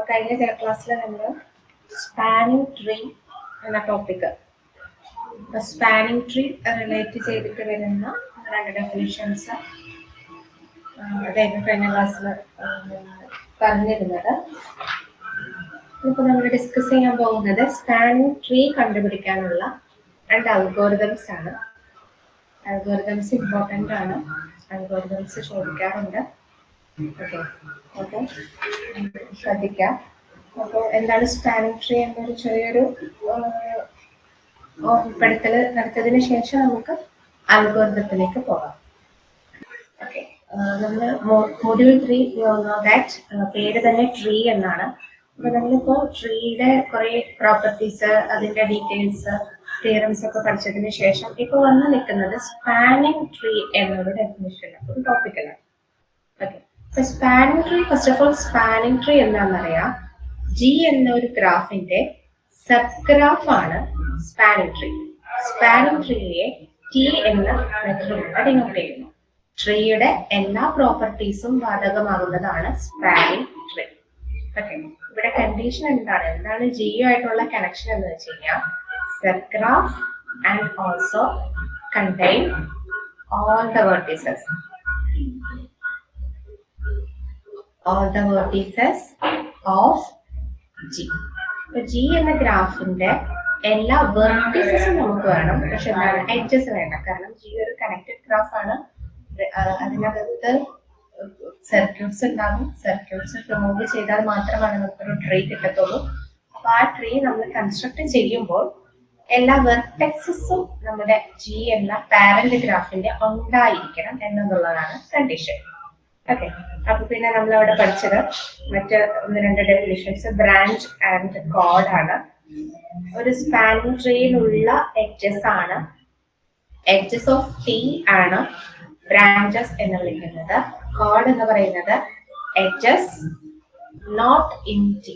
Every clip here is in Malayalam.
കഴിഞ്ഞ ക്ലാസ്സിൽ നമ്മൾ സ്പാനിങ് ട്രീ എന്ന ടോപ്പിക് സ്പാനിങ് ട്രീ റിലേറ്റ് ചെയ്തിട്ട് വരുന്ന രണ്ട് ഡെഫിനിഷൻസ് അതായിരുന്നു കഴിഞ്ഞ ക്ലാസ്സിൽ പറഞ്ഞിരുന്നത്. ഇപ്പോൾ നമ്മൾ ഡിസ്കസ് ചെയ്യാൻ പോകുന്നത് സ്പാനിങ് ട്രീ കണ്ടുപിടിക്കാനുള്ള രണ്ട് അൽഗോരിതംസ് ആണ്. അൽഗോരിതംസ് ഇമ്പോർട്ടൻ്റ് ആണ്, അൽഗോരിതംസ് ചോദിക്കാറുണ്ട്. ഓക്കെ, ശ്രദ്ധിക്കാം. അപ്പോൾ എന്താണ് സ്പാനിങ് ട്രീ എന്നൊരു ചെറിയൊരു ഓർമ്മപ്പെടുത്തൽ നടത്തിയതിനു ശേഷം നമുക്ക് അൽഗോരിതത്തിലേക്ക് പോകാം. ഓക്കെ, നമ്മൾ മൊഡ്യൂൾ 3 പേര് തന്നെ ട്രീ എന്നാണ്. അപ്പൊ നമ്മളിപ്പോ ട്രീയുടെ കുറെ പ്രോപ്പർട്ടീസ്, അതിന്റെ ഡീറ്റെയിൽസ്, തിയറംസ് ഒക്കെ പഠിച്ചതിന് ശേഷം ഇപ്പൊ വന്ന് നിൽക്കുന്നത് സ്പാനിങ് ട്രീ എന്നൊരു ഡെഫിനിഷൻ ഒരു ടോപ്പിക്കലാണ്. ഓക്കെ, അപ്പൊ spanning tree, first of all spanning tree എന്താണെന്നറിയാം. ജി എന്ന ഒരു ഗ്രാഫിന്റെ സബ് ഗ്രാഫ് ആണ് സ്പാനിങ് ട്രീ. സ്പാനിങ് ട്രീയെ ടി എന്ന മെത്തേഡിലൂടെ ഡിനോട്ട് ചെയ്യുന്നു. ട്രീയുടെ എല്ലാ പ്രോപ്പർട്ടീസും ബാധകമാകുന്നതാണ് സ്പാനിങ് ട്രീ. ഓക്കെ, ഇവിടെ കണ്ടീഷൻ എന്താണ് ജിയോ ആയിട്ടുള്ള കണക്ഷൻ എന്ന് വെച്ച് കഴിഞ്ഞാൽ subgraph and also contain all the vertices of G. G എന്ന ഗ്രാഫിന്റെ എല്ലാ വെർട്ടിസസും നമുക്ക് വേണം, പക്ഷെ എന്താണ് എഡ്ജസ് വേണ്ട. കാരണം G ഒരു കണക്റ്റഡ് ഗ്രാഫ് ആണ്. അതിനകത്ത് സർക്യൂട്ട്സ് ഉണ്ടാകും. സർക്യൂട്ട്സ് റിമൂവ് ചെയ്താൽ മാത്രമാണ് നമുക്കൊരു ട്രീ കിട്ടത്തുള്ളൂ. അപ്പൊ ആ ട്രീ നമ്മൾ കൺസ്ട്രക്ട് ചെയ്യുമ്പോൾ എല്ലാ വെർട്ടെക്സസും നമ്മുടെ ജി എന്ന പാരന്റ് ഗ്രാഫിന്റെ ഉണ്ടായിരിക്കണം എന്നുള്ളതാണ് കണ്ടീഷൻ. ഓക്കെ, അപ്പൊ പിന്നെ നമ്മൾ അവിടെ പഠിച്ചത് മറ്റ് ഒന്ന് രണ്ട് ഡെഫിനിഷൻസ് ബ്രാഞ്ച് ആൻഡ് കോഡ് ആണ്. ഒരു സ്പാനിങ് ട്രീയിലുള്ള എഡ്ജസ് ആണ്, എഡ്ജസ് ഓഫ് ടി ആണ് ബ്രാഞ്ചസ് എന്ന് വിളിക്കുന്നത്. കോഡ് എന്ന് പറയുന്നത് എഡ്ജസ് നോട്ട് ഇൻ ടി,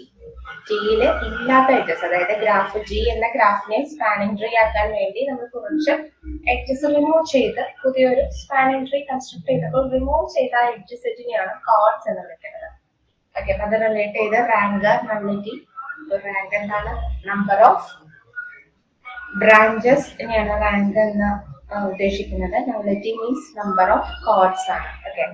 ടിയില് ഇല്ലാത്ത എഡ്ജസ്. അതായത് ഗ്രാഫ് ജി എന്ന ഗ്രാഫിനെ സ്പാനിങ് ട്രീ ആക്കാൻ വേണ്ടി നമ്മൾ കുറച്ച് എഡ്ജസ് റിമൂവ് ചെയ്ത് പുതിയൊരു സ്പാനിങ് ട്രീ കൺസ്ട്രക്ട് ചെയ്തപ്പോൾ റിമൂവ് ചെയ്ത എഡ്ജ് സെറ്റിനെയാണ് കോഡ്സ് എന്ന് വിളിക്കുന്നത്. ഓക്കെ, അത് റിലേറ്റ് ചെയ്ത് റാങ്ക്, നള്ളിറ്റി. റാങ്ക് എന്താണ്? നമ്പർ ഓഫ് ബ്രാഞ്ചസ് ഇനെയാണ് റാങ്ക് എന്ന് ഉദ്ദേശിക്കുന്നത്. Nullity means number of chords ആണ്. ഓക്കെ,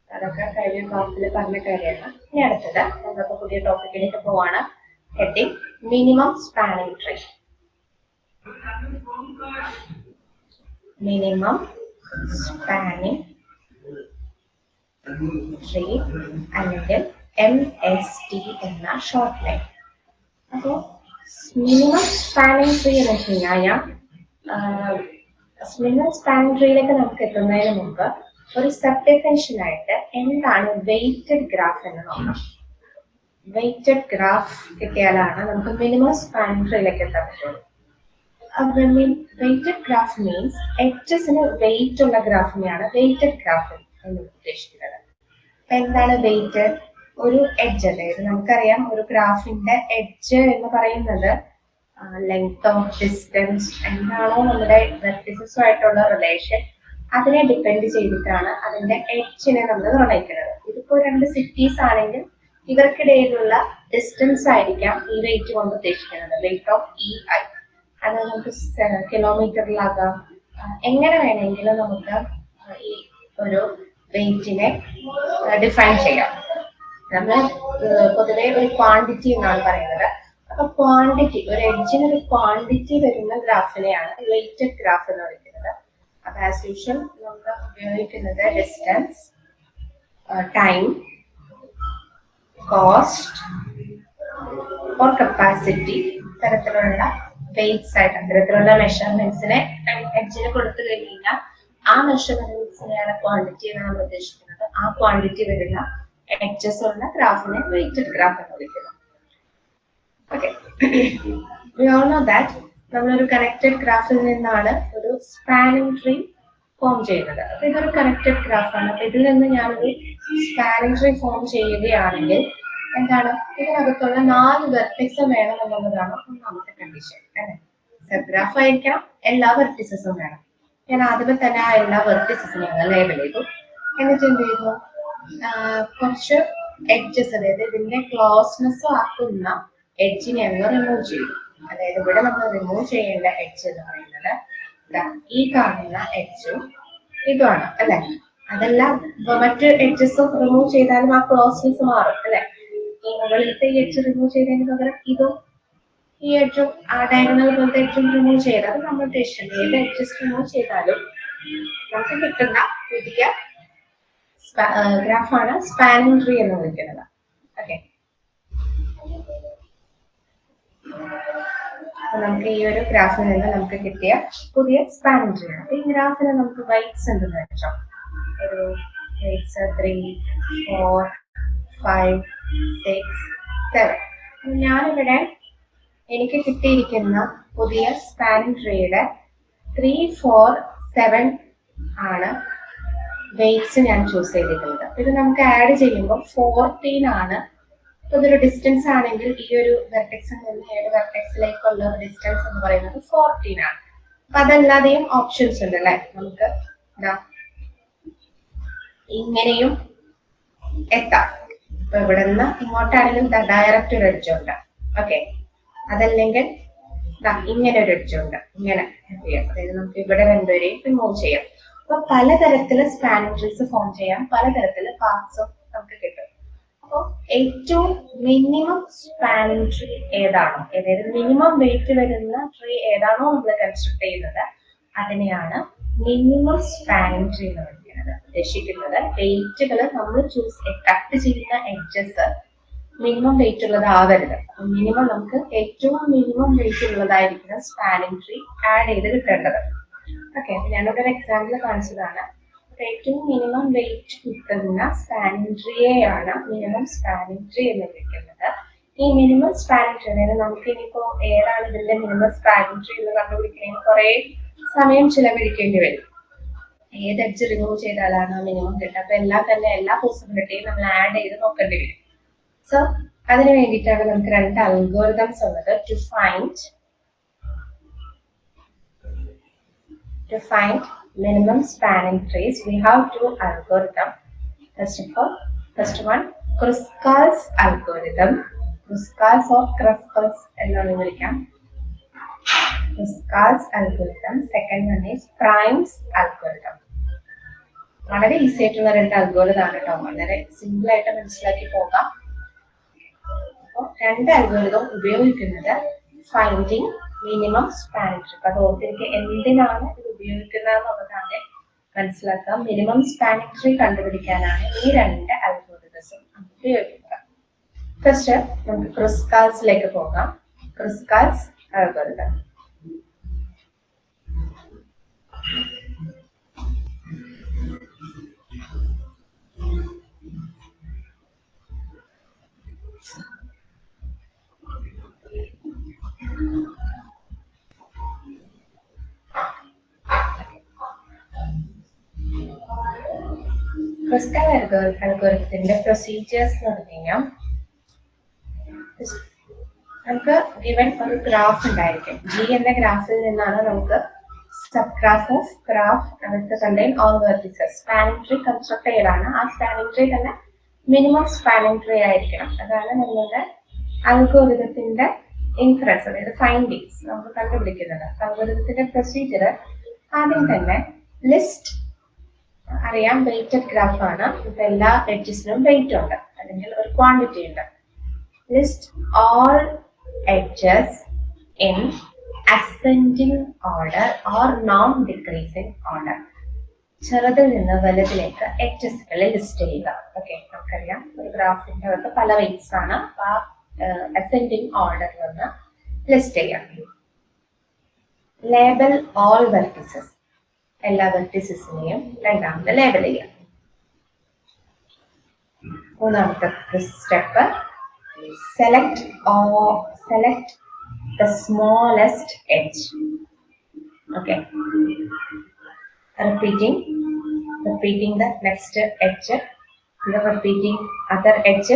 അതൊക്കെ കഴിഞ്ഞ ക്ലാസ്സിൽ പറഞ്ഞ കാര്യമാണ്. ഇനി അടുത്തത് നമ്മളിപ്പോ പുതിയ ടോപ്പിക്കിലേക്ക് പോവാണ്. Heading minimum spanning tree. Minimum spanning tree അല്ലെങ്കിൽ MST എന്ന ഷോർട്ട് ലൈൻ. അപ്പോൾ മിനിമം സ്പാനിങ് ട്രീ എന്ന് വെച്ച് കഴിഞ്ഞാൽ മിനിമം സ്പാനിങ് ട്രീയിലേക്ക് നമുക്ക് എത്തുന്നതിന് മുമ്പ് ഒരു സബ് ഡെഫിനിഷൻ ആയിട്ട് എന്താണ് വെയ്റ്റഡ് ഗ്രാഫ് എന്ന് നോക്കാം. വെയ്റ്റഡ് ഗ്രാഫ് കിട്ടിയാലാണ് നമുക്ക് മിനിമം സ്പാനിങ് ട്രീയിലേക്ക് എത്താൻ പറ്റുള്ളൂ. വെയ്റ്റഡ് ഗ്രാഫ് മീൻസ് എഡ്ജസിന് വെയിറ്റ് ഉള്ള ഗ്രാഫിനെയാണ് വെയ്റ്റഡ് ഗ്രാഫ് എന്ന് ഉദ്ദേശിക്കുന്നത്. എന്താണ് വെയിറ്റ്? ഒരു എഡ്ജ്, അതായത് നമുക്കറിയാം ഒരു ഗ്രാഫിന്റെ എഡ്ജ് എന്ന് പറയുന്നത് ലെങ്ത് ഓഫ് ഡിസ്റ്റൻസ് എന്താണോ നമ്മുടെ വെർട്ടിസസുമായിട്ടുള്ള റിലേഷൻ അതിനെ ഡിപ്പെൻഡ് ചെയ്തിട്ടാണ് അതിന്റെ എഡ്ജിനെ നമ്മൾ നിർണ്ണയിക്കുന്നത്. ഇതിപ്പോ രണ്ട് സിറ്റീസ് ആണെങ്കിൽ ഇവർക്കിടയിലുള്ള ഡിസ്റ്റൻസ് ആയിരിക്കാം ഈ വെയിറ്റ് കൊണ്ട് ഉദ്ദേശിക്കുന്നത്, വെയിറ്റ് ഓഫ് EI. അത് നമുക്ക് കിലോമീറ്ററിലാകാം, എങ്ങനെ വേണമെങ്കിലും നമുക്ക് ഈ ഒരു വെയിറ്റിനെ ഡിഫൈൻ ചെയ്യാം. നമ്മൾ പൊതുവെ ഒരു ക്വാണ്ടിറ്റി എന്നാണ് പറയുന്നത്. അപ്പൊ ക്വാണ്ടിറ്റി, ഒരു എഡ്ജിന് ഒരു ക്വാണ്ടിറ്റി വരുന്ന ഗ്രാഫിനെയാണ് വെയ്റ്റഡ് ഗ്രാഫ് എന്ന് വിളിക്കുന്നത്. അപ്പൊ ആസ് യൂഷ്വൽ നമ്മൾ ഉപയോഗിക്കുന്നത് distance, time, cost or capacity തരത്തിലുള്ള വെയ്റ്റ്സ് ആയിട്ട് അത്തരത്തിലുള്ള മെഷർമെന്റ്സിനെ എഡ്ജിന് കൊടുത്തു കഴിഞ്ഞാൽ ആ മെഷർമെന്റ്സിനെയാണ് ക്വാണ്ടിറ്റി എന്ന് നമ്മൾ ഉദ്ദേശിക്കുന്നത്. ആ ക്വാണ്ടിറ്റി വരുന്ന എഡ്ജസ് ഉള്ള ഗ്രാഫിനെ വെയ്റ്റഡ് ഗ്രാഫ് എന്ന് വിളിക്കുന്നു. Okay, we all know that നമ്മളൊരു കണക്റ്റഡ് ഗ്രാഫിൽ നിന്നാണ് ഒരു സ്പാനിങ് ട്രീ ഫോം ചെയ്യുന്നത്. അപ്പൊ ഇതൊരു കണക്റ്റഡ് ഗ്രാഫാണ്. അപ്പൊ ഇതിൽ നിന്ന് ഞാനൊരു സ്പാനിങ് ട്രീ ഫോം ചെയ്യുകയാണെങ്കിൽ എന്താണ്, ഇതിനകത്തുള്ള 4 വെർട്ടിക്സ് വേണം എന്നുള്ളതാണ് ഒന്നാമത്തെ കണ്ടീഷൻ. അല്ലെ, സബ് ഗ്രാഫ് ആയിരിക്കണം, എല്ലാ വെർട്ടിസസും വേണം. ഞാൻ ആദ്യമേ തന്നെ ആ എല്ലാ വെർട്ടിസസും ഞങ്ങൾ ലേബൽ ചെയ്തു. എന്നിട്ട് എന്ത് ചെയ്യുന്നു, കുറച്ച് എഡ്ജസ്, അതായത് ഇതിന്റെ ക്ലോസ്നെസ് ആക്കുന്ന എഡ്ജിനെ അങ്ങ് റിമൂവ് ചെയ്യും. അതായത് ഇവിടെ നമ്മൾ റിമൂവ് ചെയ്യേണ്ട എഡ്ജ് എന്ന് പറയുന്നത് ഈ കാണുന്ന എഡ്ജും ഇതുമാണ് അല്ലെ. അതെല്ലാം മറ്റ് എഡ്ജസ് റിമൂവ് ചെയ്താലും ആ ക്ലോസ്നെസ് മാറും അല്ലെ. ഈ മുകളിലത്തെ ഈ എഡ്ജ് റിമൂവ് ചെയ്തതിന് പകരം ഇതും ഈ എഡ്ജും ആ ഡയഗണൽ പോലത്തെ എഡ്ജും റിമൂവ് ചെയ്താൽ നമ്മുടെ ഇഷ്ടം ഏത് എഡ്ജസ് റിമൂവ് ചെയ്താലും നമുക്ക് കിട്ടുന്ന പുതിയ ഗ്രാഫാണ് സ്പാനിങ് ട്രീ എന്ന് വിളിക്കുന്നത്. ഓക്കെ, നമുക്ക് ഈ ഒരു ഗ്രാഫിൽ നിന്ന് നമുക്ക് കിട്ടിയ പുതിയ സ്പാനിങ് ട്രീ ആണ്. ഈ ഗ്രാഫിന് നമുക്ക് വെയ്റ്റ്സ് എന്തെന്ന് വെച്ചോ, ഒരു വെയ്റ്റ്സ് 3, 4, 5, 6, 7. ഞാനിവിടെ എനിക്ക് കിട്ടിയിരിക്കുന്ന പുതിയ സ്പാനിങ് ട്രീയുടെ 3, 4, 7 ആണ് വെയ്റ്റ്സ് ഞാൻ ചൂസ് ചെയ്തിട്ടുള്ളത്. ഇത് നമുക്ക് ആഡ് ചെയ്യുമ്പോൾ 14 ആണ്. ഇതൊരു ഡിസ്റ്റൻസ് ആണെങ്കിൽ ഈ ഒരു വെർട്ടെക്സിൽ നിന്ന് ഏത് വെർട്ടെക്സിലേക്കുള്ള ഡിസ്റ്റൻസ് എന്ന് പറയുന്നത് 14 ആണ്. അപ്പൊ അതല്ലാതെയും ഓപ്ഷൻസ് ഉണ്ട് അല്ലെ. നമുക്ക് ഇങ്ങനെയും എത്താം. ഇപ്പൊ ഇവിടെ നിന്ന് ഇങ്ങോട്ടാണെങ്കിൽ ഡയറക്റ്റ് ഒരു എഡ്ജ് ഉണ്ട്. ഓക്കെ, അതല്ലെങ്കിൽ ഇങ്ങനെ ഒരു എഡ്ജ് ഉണ്ട്. ഇങ്ങനെ അതായത് നമുക്ക് ഇവിടെ രണ്ടുപേരെയും റിമൂവ് ചെയ്യാം. അപ്പൊ പലതരത്തില് സ്പാനിങ് ട്രീസ് ഫോം ചെയ്യാം, പലതരത്തില് പാർട്സും നമുക്ക് കിട്ടും. അപ്പോൾ ഏറ്റവും മിനിമം സ്പാനിങ് ട്രീ ഏതാണോ, അതായത് മിനിമം വെയിറ്റ് വരുന്ന ട്രീ ഏതാണോ നമ്മൾ കൺസ്ട്രക്ട് ചെയ്യുന്നത് അതിനെയാണ് മിനിമം സ്പാനിങ് ട്രീ എന്ന് പറയുന്നത്. ഉദ്ദേശിക്കുന്നത് വെയിറ്റുകൾ നമ്മൾ കട്ട് ചെയ്യുന്ന എഡ്ജസ് മിനിമം വെയിറ്റ് ഉള്ളതാവരുത്. മിനിമം നമുക്ക് ഏറ്റവും മിനിമം വെയിറ്റ് ഉള്ളതായിരിക്കണം സ്പാനിങ് ട്രീ ആഡ് ചെയ്ത് കിട്ടേണ്ടത്. ഓക്കെ, ഞാനൊരു എക്സാമ്പിൾ കാണിച്ചതാണ്. ഏറ്റവും മിനിമം വെയിറ്റ് കിട്ടുന്ന സ്പാനിങ് ട്രീയെയാണ് മിനിമം സ്പാനിങ് ട്രീ എന്ന് വിളിക്കുന്നത്. ഈ മിനിമം സ്പാനിങ് ട്രീ, അതായത് നമുക്ക് ഇനിയിപ്പോ ഏതാണ് ഇതിന്റെ മിനിമം സ്പാനിങ് ട്രീ എന്ന് കണ്ടുപിടിക്കുന്നതിന് കുറെ സമയം ചിലവഴിക്കേണ്ടി വരും. ഏത് എഡ്ജ് റിമൂവ് ചെയ്താലാണ് മിനിമം കിട്ടുക, അപ്പൊ എല്ലാം തന്നെ എല്ലാ പോസിബിലിറ്റിയും നമ്മൾ ആഡ് ചെയ്ത് നോക്കേണ്ടി വരും. സോ അതിന് വേണ്ടിയിട്ടാണ് നമുക്ക് രണ്ട് അൽഗോരിതംസ് ഉള്ളത്. To find minimum spanning trees, we have two algorithms. First one, Kruskal's algorithm. Kruskal's or Kruskal's എന്നാണ് വിളിക്കാം. Kruskal's algorithm. Second one is Prime's algorithm. വളരെ ഈസി ആയിട്ടുള്ള രണ്ട് അൽഗോരിതം ആണ് കേട്ടോ. വളരെ സിമ്പിൾ ആയിട്ട് മനസ്സിലാക്കി പോകാം. അപ്പോൾ രണ്ട് അൽഗോരിതം ഉപയോഗിക്കുന്നത് ഫൈൻഡിങ് മിനിമം സ്പാനിങ് ട്രീ. അത് ഓർത്തിരിക്കുക, എന്തിനാണ് ഇത് ഉപയോഗിക്കുന്നത് എന്നുള്ളതാണ് മനസ്സിലാക്കുക. മിനിമം സ്പാനിങ് ട്രീ കണ്ടുപിടിക്കാനാണ് ഈ രണ്ട് അൽഗോരിതംസും ഉപയോഗിക്കുന്നത്. ഫസ്റ്റ് നമുക്ക് ക്രുസ്കാൽസിലേക്ക് പോകാം. ക്രുസ്കാൽസ് അൽഗോരിതം. ക്രിസ്കൽ അൽഗോരിതത്തിന്റെ പ്രൊസീജിയേഴ്സ് എന്ന് പറഞ്ഞു കഴിഞ്ഞാൽ നമുക്ക് ഗിവൻ ഒരു ഗ്രാഫ് ഉണ്ടായിരിക്കും. ജി എന്ന ഗ്രാഫിൽ നിന്നാണ് നമുക്ക് sub graph of graph contain all vertices spanning tree construct ചെയ്യലാണ്. ആ സ്പാനിങ് ട്രീ തന്നെ മിനിമം സ്പാനിങ് ട്രീ ആയിരിക്കണം. അതാണ് നമ്മളുടെ അൽഗോരിതത്തിന്റെ ഇൻഫറൻസ്, അതായത് ഫൈൻഡിങ്സ് നമുക്ക് കണ്ടുപിടിക്കുന്നത്. അൽഗോരിതത്തിന്റെ പ്രൊസീജിയർ ആദ്യം തന്നെ ലിസ്റ്റ് അറിയാം, വെയിറ്റഡ് ഗ്രാഫ് ആണ്. ഇപ്പൊ എല്ലാ എഡ്ജസിനും വെയിറ്റ് ഉണ്ട്, അല്ലെങ്കിൽ ഒരു ക്വാണ്ടിറ്റി ഉണ്ട്. List all edges in ascending order or non decreasing order. ചെറുതിൽ നിന്ന് വലുതിലേക്ക് എഡ്ജസുകളെ ലിസ്റ്റ് ചെയ്യുക. ഓക്കെ, നമുക്കറിയാം ഒരു ഗ്രാഫിന്റെ അകത്ത് പല വെയിറ്റ്സ് ആണ്. ആ അസെൻഡിങ് ഓർഡറിൽ നിന്ന് ലിസ്റ്റ് ചെയ്യാം. ലേബൽ ഓൾ വെർട്ടിസസ്, എല്ലാ വെർട്ടിസസിനെയും രണ്ടാമത്തെ ലേബൽ ചെയ്യാം. മൂന്നാമത്തെ step select the smallest edge. Okay, repeating the next edge, repeating other edge,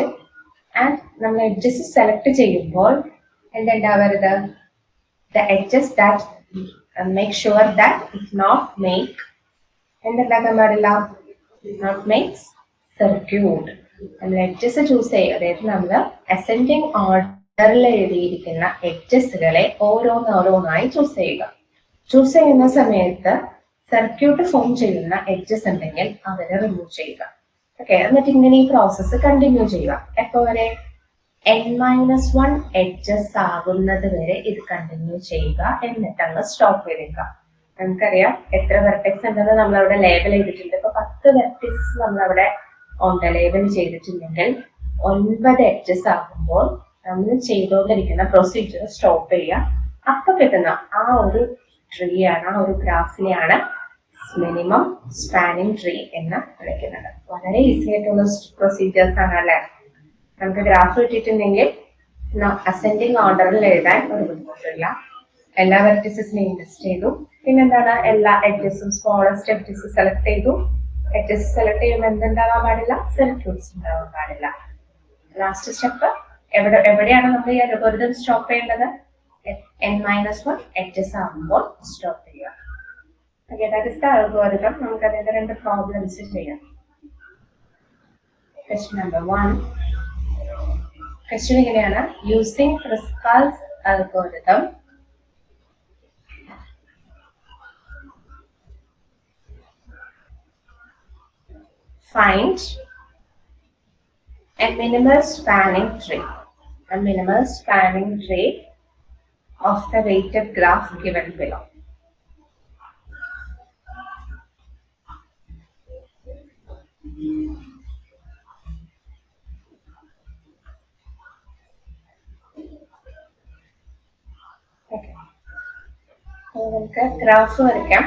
and നമ്മൾ edges select ചെയ്യുമ്പോൾ എന്തുണ്ടാവരുത്, the edges that make sure that it not make എന്തുണ്ടാക്കാൻ പാടില്ല, not makes circuit. നമ്മൾ എഡ്ജസ് ചൂസ് ചെയ്യുക, അതായത് നമ്മൾ അസെൻഡിങ് ഓർഡറിൽ എഴുതിയിരിക്കുന്ന എഡ്ജസുകളെ ഓരോന്നോരോന്നായി ചൂസ് ചെയ്യുക. ചൂസ് ചെയ്യുന്ന സമയത്ത് സർക്യൂട്ട് ഫോം ചെയ്യുന്ന എഡ്ജസ് ഉണ്ടെങ്കിൽ അവരെ റിമൂവ് ചെയ്യുക. ഓക്കെ, എന്നിട്ട് ഇങ്ങനെ ഈ പ്രോസസ്സ് കണ്ടിന്യൂ ചെയ്യുക. എപ്പോ വരെ? n-1 എഡ്ജസ് ആകുന്നത് വരെ ഇത് കണ്ടിന്യൂ ചെയ്യുക, എന്നിട്ട് അങ്ങ് സ്റ്റോപ്പ് ചെയ്തേക്കുക. നമുക്കറിയാം എത്ര വെർട്ടെക്സ് ഉണ്ടെന്ന് നമ്മളവിടെ ലേബൽ ചെയ്തിട്ടുണ്ട്. ഇപ്പൊ 10 വെർട്ടെക്സ് നമ്മളവിടെ ലേബൽ ചെയ്തിട്ടുണ്ടെങ്കിൽ 9 എഡ്ജസ് ആകുമ്പോൾ നമ്മൾ ചെയ്തുകൊണ്ടിരിക്കുന്ന പ്രൊസീജിയർ സ്റ്റോപ്പ് ചെയ്യുക. അപ്പൊ കിട്ടുന്ന ആ ഒരു ട്രീ ആണ്, ആ ഒരു ഗ്രാഫിനെയാണ് മിനിമം സ്പാനിങ് ട്രീ എന്ന് വിളിക്കുന്നത്. വളരെ ഈസി ആയിട്ടുള്ള പ്രൊസീജിയേഴ്സ് ആണ് അല്ലെ? നമുക്ക് ഗ്രാഫ് കിട്ടിയിട്ടുണ്ടെങ്കിൽ അസെൻഡിങ് ഓർഡറിൽ എഴുതാൻ ഒരു ബുദ്ധിമുട്ടില്ല. എല്ലാ വെർട്ടിസസിനെയും ലിസ്റ്റ് ചെയ്തു. പിന്നെന്താണ്, എല്ലാ എഡ്ജസും സ്മോളസ്റ്റ് എഡ്ജസ് സെലക്ട് ചെയ്തു. എഡ്ജസ് സെലക്ട് ചെയ്യുമ്പോൾ എന്തുണ്ടാവാൻ പാടില്ല? സർക്യൂട്ട്സ് ഉണ്ടാവാൻ പാടില്ല. ലാസ്റ്റ് സ്റ്റെപ്പ് എവിടെയാണ് നമ്മൾ ഈ അൽഗോരിതം സ്റ്റോപ്പ് ചെയ്യേണ്ടത്? n-1 എഡ്ജസ് ആകുമ്പോൾ സ്റ്റോപ്പ് ചെയ്യുക. Okay, that is the algorithm. നമുക്ക് അതിന്റെ 2 പ്രോബ്ലംസ് ചെയ്യാം. Question number 1. Question ഇങ്ങനെയാണ്: Using Pascal's algorithm, find a minimal spanning tree. A minimal spanning tree of the weighted graph given below. നമുക്ക് ഗ്രാഫ് വരയ്ക്കാം.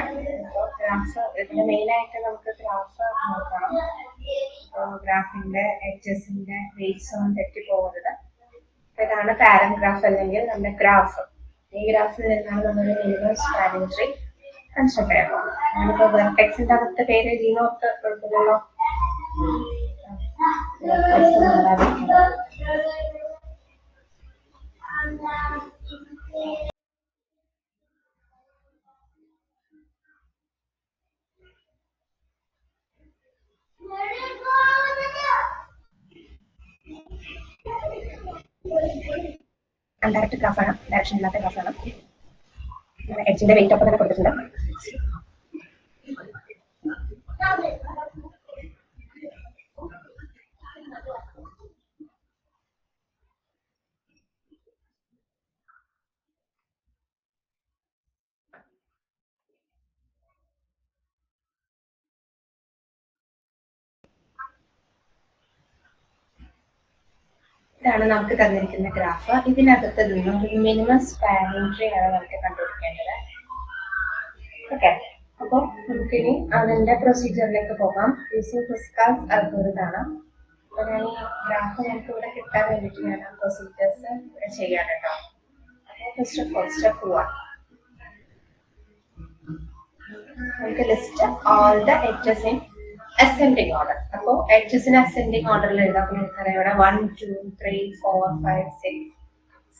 ഗ്രാഫ് ഇതിന്റെ മെയിൻ ആയിട്ട് നമുക്ക് ഗ്രാഫ് നോക്കണം. ഗ്രാഫിന്റെ എഡ്ജസിന്റെ വെയ്റ്റ്സ് ഒന്നും തെറ്റിപ്പോകരുത്. ഇതാണ് പാരഗ്രാഫ് അല്ലെങ്കിൽ നമ്മുടെ ഗ്രാഫ്. ഈ ഗ്രാഫിൽ നിന്നാണ് നമ്മൾ മിനിമം സ്പാനിങ് ട്രീ കൺസ്ട്രക്ട് ചെയ്യാൻ പോകുന്നത്. ഞാനിപ്പോ വെർട്ടെക്സിന്റെ അകത്ത് പേര് എഴുതിനോട്ട് കുഴപ്പമില്ലല്ലോ. അൺഡയറക്റ്റ് ഗ്രാഫാണ്, ഡയറക്ഷൻ ഇല്ലാത്ത ഗ്രാഫാണ്. എഡ്ജിന്റെ വെയിറ്റ് ഒക്കെ തന്നെ കൊടുത്തിട്ടുണ്ട്. ഇതാണ് നമുക്ക് തന്നിരിക്കുന്ന ഗ്രാഫ്. ഇതിനകത്ത് നിന്നും മിനിമം സ്പാനിങ് ട്രീ ആണ് നമുക്ക് കണ്ടുപിടിക്കേണ്ടത്. ഓക്കെ, അപ്പോൾ നമുക്കിനി അതിന്റെ പ്രൊസീജിയറിലേക്ക് പോകാം. യൂസിങ് Pascal's algorithm ആണ്. അപ്പോൾ ഞാൻ ഈ ഗ്രാഫ് നമുക്ക് ഇവിടെ കിട്ടാൻ വേണ്ടിയിട്ട് ഞാൻ പ്രൊസീജിയേഴ്സ് ഇവിടെ ചെയ്യാൻ കേട്ടോ. അപ്പോൾ ഫസ്റ്റ് ഓഫ് ഓൾ സ്റ്റെപ്പ് 1, നമുക്ക് list all the edges in ascending order. അപ്പോൾ എഡ്ജസിന് അസെൻഡിങ് ഓർഡറിൽ എഴുതാം. നമുക്കറിയാം ഇവിടെ 1, 2, 3, 4, 5, 6,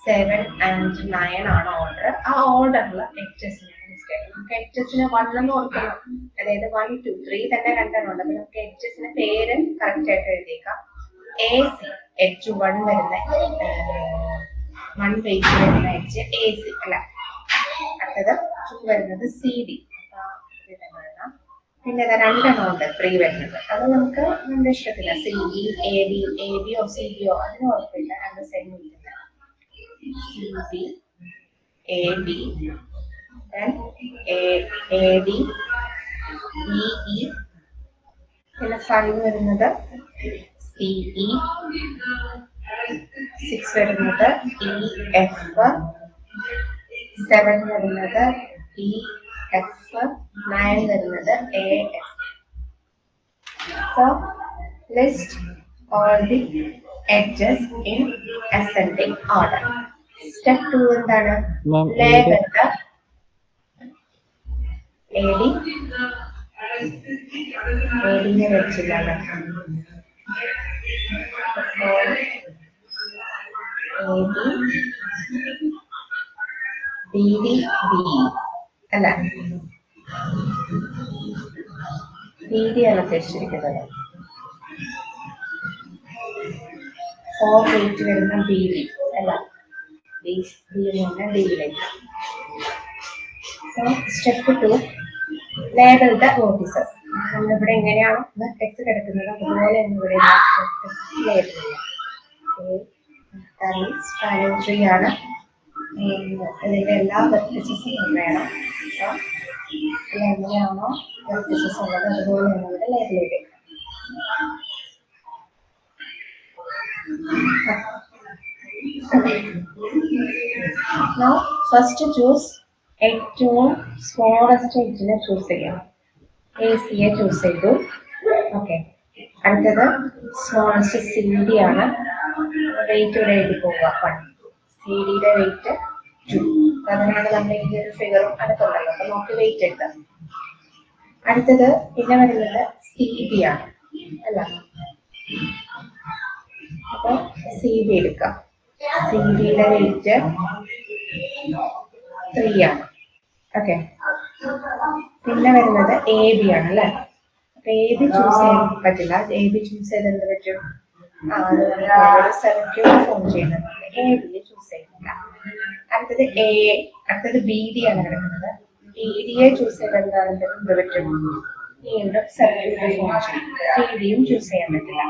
7 and 9 ആണ് ഓർഡർ. ആ ഓർഡറിൽ എഡ്ജസിനെ ലിസ്റ്റ് ചെയ്യാം. നമുക്ക് എഡ്ജസിന് 1 എന്ന് കൊടുക്കണം, അതായത് 1, 2, 3 തന്നെ 2 ഉണ്ട്. അപ്പോൾ നമുക്ക് എഡ്ജസിന് പേര് കറക്റ്റ് ആയിട്ട് എഴുതിയേക്കാം. AC എഡ്ജ് 1 വരുന്ന 1 വെയിറ്റ് വരുന്ന എഡ്ജ് AC അല്ല. അടുത്തത് 2 വരുന്നത് CD. പിന്നെ 2 ഉണ്ട് 3 വരുന്നത്. അത് നമുക്ക് നമ്മുടെ ഇഷ്ടത്തില്ല. CE, AD, ABO, CBO അതിന് കുഴപ്പമില്ല. 2 സെയിം ഇല്ല. CB, AB, AD, EE, പിന്നെ 5 വരുന്നത് CE, 6 വരുന്നത് EF, 7 വരുന്നത് EF, 9 വരുന്നത് AF. So list all the edges in ascending order. Step 2 എന്താണ്? Label the AD നെ വെച്ചില്ലല്ലോ. AD, BD, BE അല്ല, BD ആണ് ഉദ്ദേശിച്ചിരിക്കുന്നത്. 4 വെയിറ്റ് വരുന്ന ബി ഡി അല്ല ഡിയിലേക്ക്. So step 2 label the vertices. നമ്മളിവിടെ എങ്ങനെയാണോ വെർട്ടെക്സ് കിടക്കുന്നത് അതുപോലെ തന്നെ ഇവിടെ ലേബൽ ചെയ്യാം. സ്പാനിങ് ട്രീ ആണ്, ഇതിന്റെ എല്ലാ വെർട്ടിസസും വേണം. സോ എങ്ങനെയാണോ വെർട്ടിസസ് ഉള്ളത് അതുപോലെ തന്നെ ഇവിടെ ലേബൽ ചെയ്തേക്കാം. Now first choose ഏറ്റവും സ്മോളസ്റ്റ് എഡ്ജിനെ ചൂസ് ചെയ്യാം. AC ചൂസ് ചെയ്തു. ഓക്കെ, അടുത്തത് സ്മോളസ്റ്റ് CD ആണ്. വെയിറ്റ് ഇവിടെ എഴുതി പോവുക. 1 CD വെയിറ്റ് 2. അതിനാണ് നമ്മൾ ഈ ഒരു ഫിഗറും അടുത്തുള്ളത്. അപ്പൊ നമുക്ക് വെയിറ്റ് എടുക്കാം. അടുത്തത് പിന്നെ വരുന്നത് CB ആണ് അല്ല, അപ്പൊ CB എടുക്കാം. CD വെയിറ്റ് 3 ആണ്. ഓക്കെ, പിന്നെ വരുന്നത് AB ആണ് അല്ലെ. അപ്പൊ AB ചൂസ് ചെയ്യാൻ പറ്റില്ല. AB ചൂസ് ചെയ്ത് എന്ത് പറ്റും? സർക്യൂട്ട് ഫോം ചെയ്യുന്നുണ്ട്. AB ചൂസ് ചെയ്യുന്നില്ല. അടുത്തത് അടുത്തത് BD ആണ് കിടക്കുന്നത്. BD ചൂസ് ചെയ്ത് എന്ത് പറ്റും? വീണ്ടും സർക്യൂട്ട് ഫോം ചെയ്യും. BD ചൂസ് ചെയ്യാൻ പറ്റില്ല.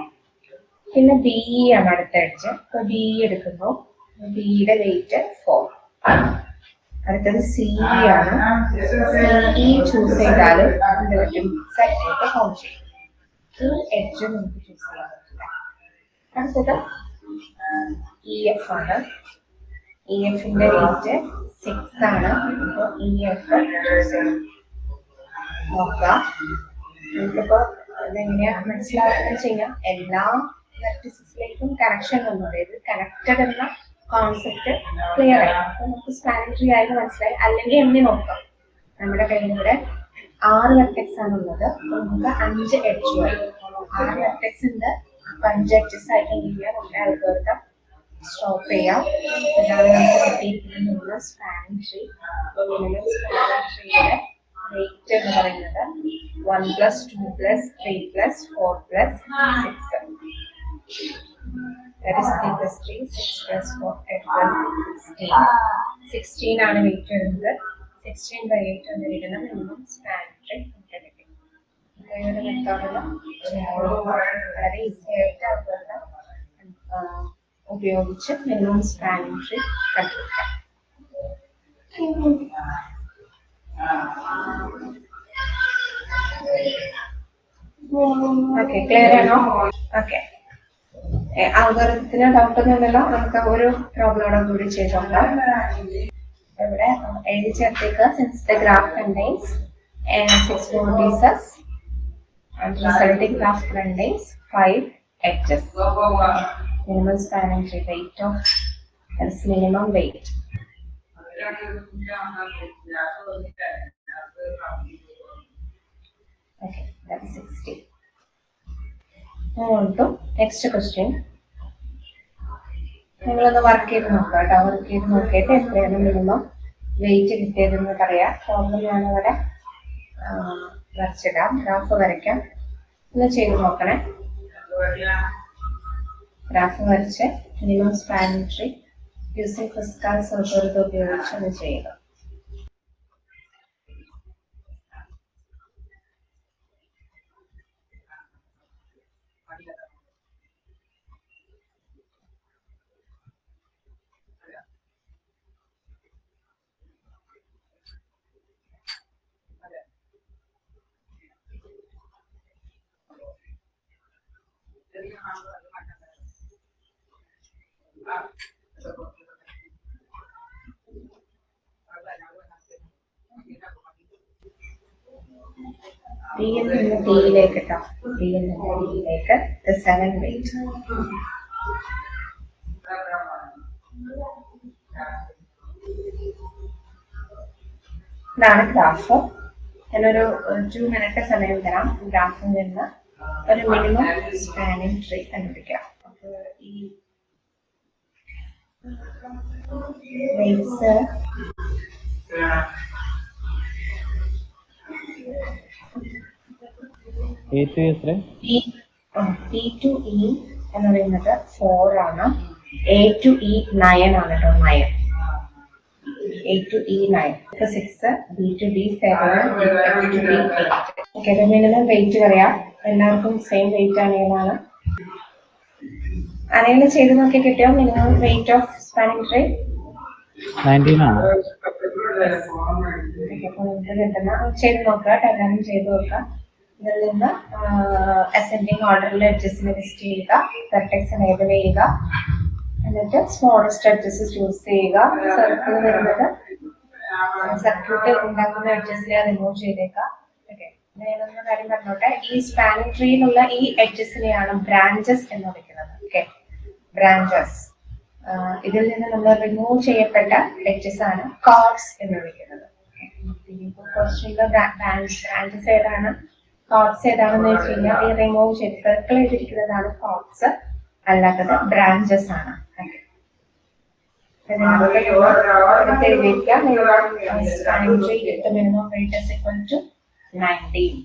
പിന്നെ BE ആണ് അടുത്ത എഡ്ജ്. അപ്പൊ BE എടുക്കുന്നു. Bയുടെ വെയിറ്റ് 4. അടുത്തത് CE ആണ്. CE ചൂസ് ചെയ്താലും എന്ത് പറ്റും? സർക്യൂട്ട് ഫോം ചെയ്യും. ഈ എഡ്ജ് നമുക്ക് ചൂസ് ചെയ്യാൻ പറ്റില്ല. അടുത്തത് EF ആണ്. EFന്റെ വെയിറ്റ് 6 ആണ്. അപ്പോൾ EF ചൂസ് ചെയ്യും. നോക്കാം നമുക്കിപ്പോ ഇതെങ്ങനെയാ മനസ്സിലാക്കുന്നത് ചെയ്യാം. എല്ലാ വെർട്ടിസസിലേക്കും കണക്ഷൻ വന്നു. അതായത് കണക്റ്റഡ് എന്ന കോൺസെപ്റ്റ് ക്ലിയർ ആയി. അപ്പൊ നമുക്ക് സ്പാനിങ് ട്രീ ആയിട്ട് മനസ്സിലായി. അല്ലെങ്കിൽ എണ്ണി നോക്കാം. നമ്മുടെ കയ്യിൽ ഇവിടെ 6 വെർട്ടെക്സ് ആണ് ഉള്ളത്. നമുക്ക് 5 എഡ്ജുമായി 6 വെർട്ടെക്സ് ഉണ്ട്. 5 എഡ്ജസ് ആയിട്ട് കഴിഞ്ഞാൽ നമ്മുടെ അൽഗോരിതം സ്റ്റോപ്പ് ചെയ്യാം. ഇതാണ് നമുക്ക് കിട്ടിയിരിക്കുന്ന സ്പാനിങ് ട്രീ. മിനിമം സ്പാനിങ് ട്രീയുടെ വെയിറ്റ് എന്ന് പറയുന്നത് 1 + 2 + 3 + 4 + 6. That is 3 + 3, 6 + 4, 8 + 16. 16 ആണ് വെയിറ്റ് വരുന്നത്. 16/8 വന്നിരിക്കുന്ന മിനിമം സ്പാനിങ് ട്രീ നമുക്ക് കിട്ടി. ഒരു മെത്തേഡുള്ള വളരെ ഈസി ആയിട്ട് അൽഗോരിതം ഉപയോഗിച്ച് മിനിമം സ്പാനിങ് ട്രീ കണ്ടുപിടിക്കാം. ഓക്കെ, ക്ലിയർ ആണോ? ഓക്കെ, അൽഗോരിതത്തിന് ഡൗട്ട് ഒന്നുമില്ലല്ലോ. നമുക്ക് ഒരു പ്രോബ്ലം കൂടി ചെയ്ത് നോക്കാം. ഇവിടെ എഴുതി ചേർത്തേക്കുക. Since the graph contains 6 vertices and resulting graph contains 5 edges. Minimum spanning tree weight of its minimum weight. Okay, that's 60. Move on to next question. നിങ്ങളൊന്ന് വർക്ക് ചെയ്ത് നോക്കാം കേട്ടോ. വർക്ക് ചെയ്ത് നോക്കിയിട്ട് എത്രയാണ് മിനിമം വെയിറ്റ് കിട്ടിയതെന്ന് പറയാം. പ്രോബ്ലം ഞാനിവിടെ വരച്ചിടാം. ഗ്രാഫ് വരയ്ക്കാം. ഒന്ന് ചെയ്ത് നോക്കണേ. ഗ്രാഫ് വരച്ച് minimum spanning tree using Kruskal's algorithm ഉപയോഗിച്ച് ഒന്ന് ചെയ്യുക. Bയിൽ നിന്ന് Dയിലേക്ക് കേട്ടോ. Bയിൽ നിന്ന് Dയിലേക്ക് 7 വെയിറ്റ്. ഇതാണ് ഗ്രാഫ്. ഞാനൊരു 2 മിനിറ്റ് സമയം തരാം. ഗ്രാഫിൽ നിന്ന് ഒരു മിനിമം സ്പാനിങ് ട്രീ കണ്ടുപിടിക്കാം. അപ്പോൾ ഈ weights A to S, right? P to E എന്ന് പറയുന്നത് 4 ആണ്. A to E 9 ആണ് കേട്ടോ. 9 A to E 9, 6, B to D 7, F to D 8. Okay, അപ്പൊ മിനിമം വെയിറ്റ് പറയാം. എല്ലാവർക്കും സെയിം വെയിറ്റ് ആണ്. ഏതാണ് ആരെങ്കിലും ചെയ്ത് നോക്കി കിട്ടിയോ? Minimum weight of spanning tree 19 ആണ്. ചെയ്ത് നോക്കുക. എല്ലാവരും ചെയ്ത് നോക്കുക. ഇതിൽ നിന്ന് അസെൻഡിങ് ഓർഡറിൽ എഡ്ജസിനെ ലിസ്റ്റ് ചെയ്യുക, വെർട്ടെക്സ് എനേബിൾ ചെയ്യുക, എന്നിട്ട് സ്മോളസ്റ്റ് എഡ്ജസ് ചൂസ് ചെയ്യുക. സർക്കിൾ വരുന്നത് സർക്യൂട്ട് ഉണ്ടാക്കുന്ന എഡ്ജസിനെ റിമൂവ് ചെയ്തേക്കാം. ഓക്കെ, ഞാനൊന്ന് കാര്യം പറഞ്ഞോട്ടെ. ഈ സ്പാനിങ് ട്രീയിലുള്ള ഈ എഡ്ജസിനെയാണ് ബ്രാഞ്ചസ് എന്ന് വിളിക്കുന്നത്. Okay, branches. ഇതിൽ നിന്ന് നമ്മൾ റിമൂവ് ചെയ്യപ്പെട്ട എഡ്ജസ് ആണ് കോർഡ്സ് എന്ന് വിളിക്കുന്നത്. ബ്രാഞ്ചസ് ഏതാണ്, കോർഡ്സ് ഏതാണെന്ന് വെച്ച് കഴിഞ്ഞാൽ ഈ റിമൂവ് ചെയ്ത് സർക്കിൾ ചെയ്തിരിക്കുന്നതാണ് കോർഡ്സ്, അല്ലാത്തത് ബ്രാഞ്ചസ് ആണ്. Minimum weight is equal to 19.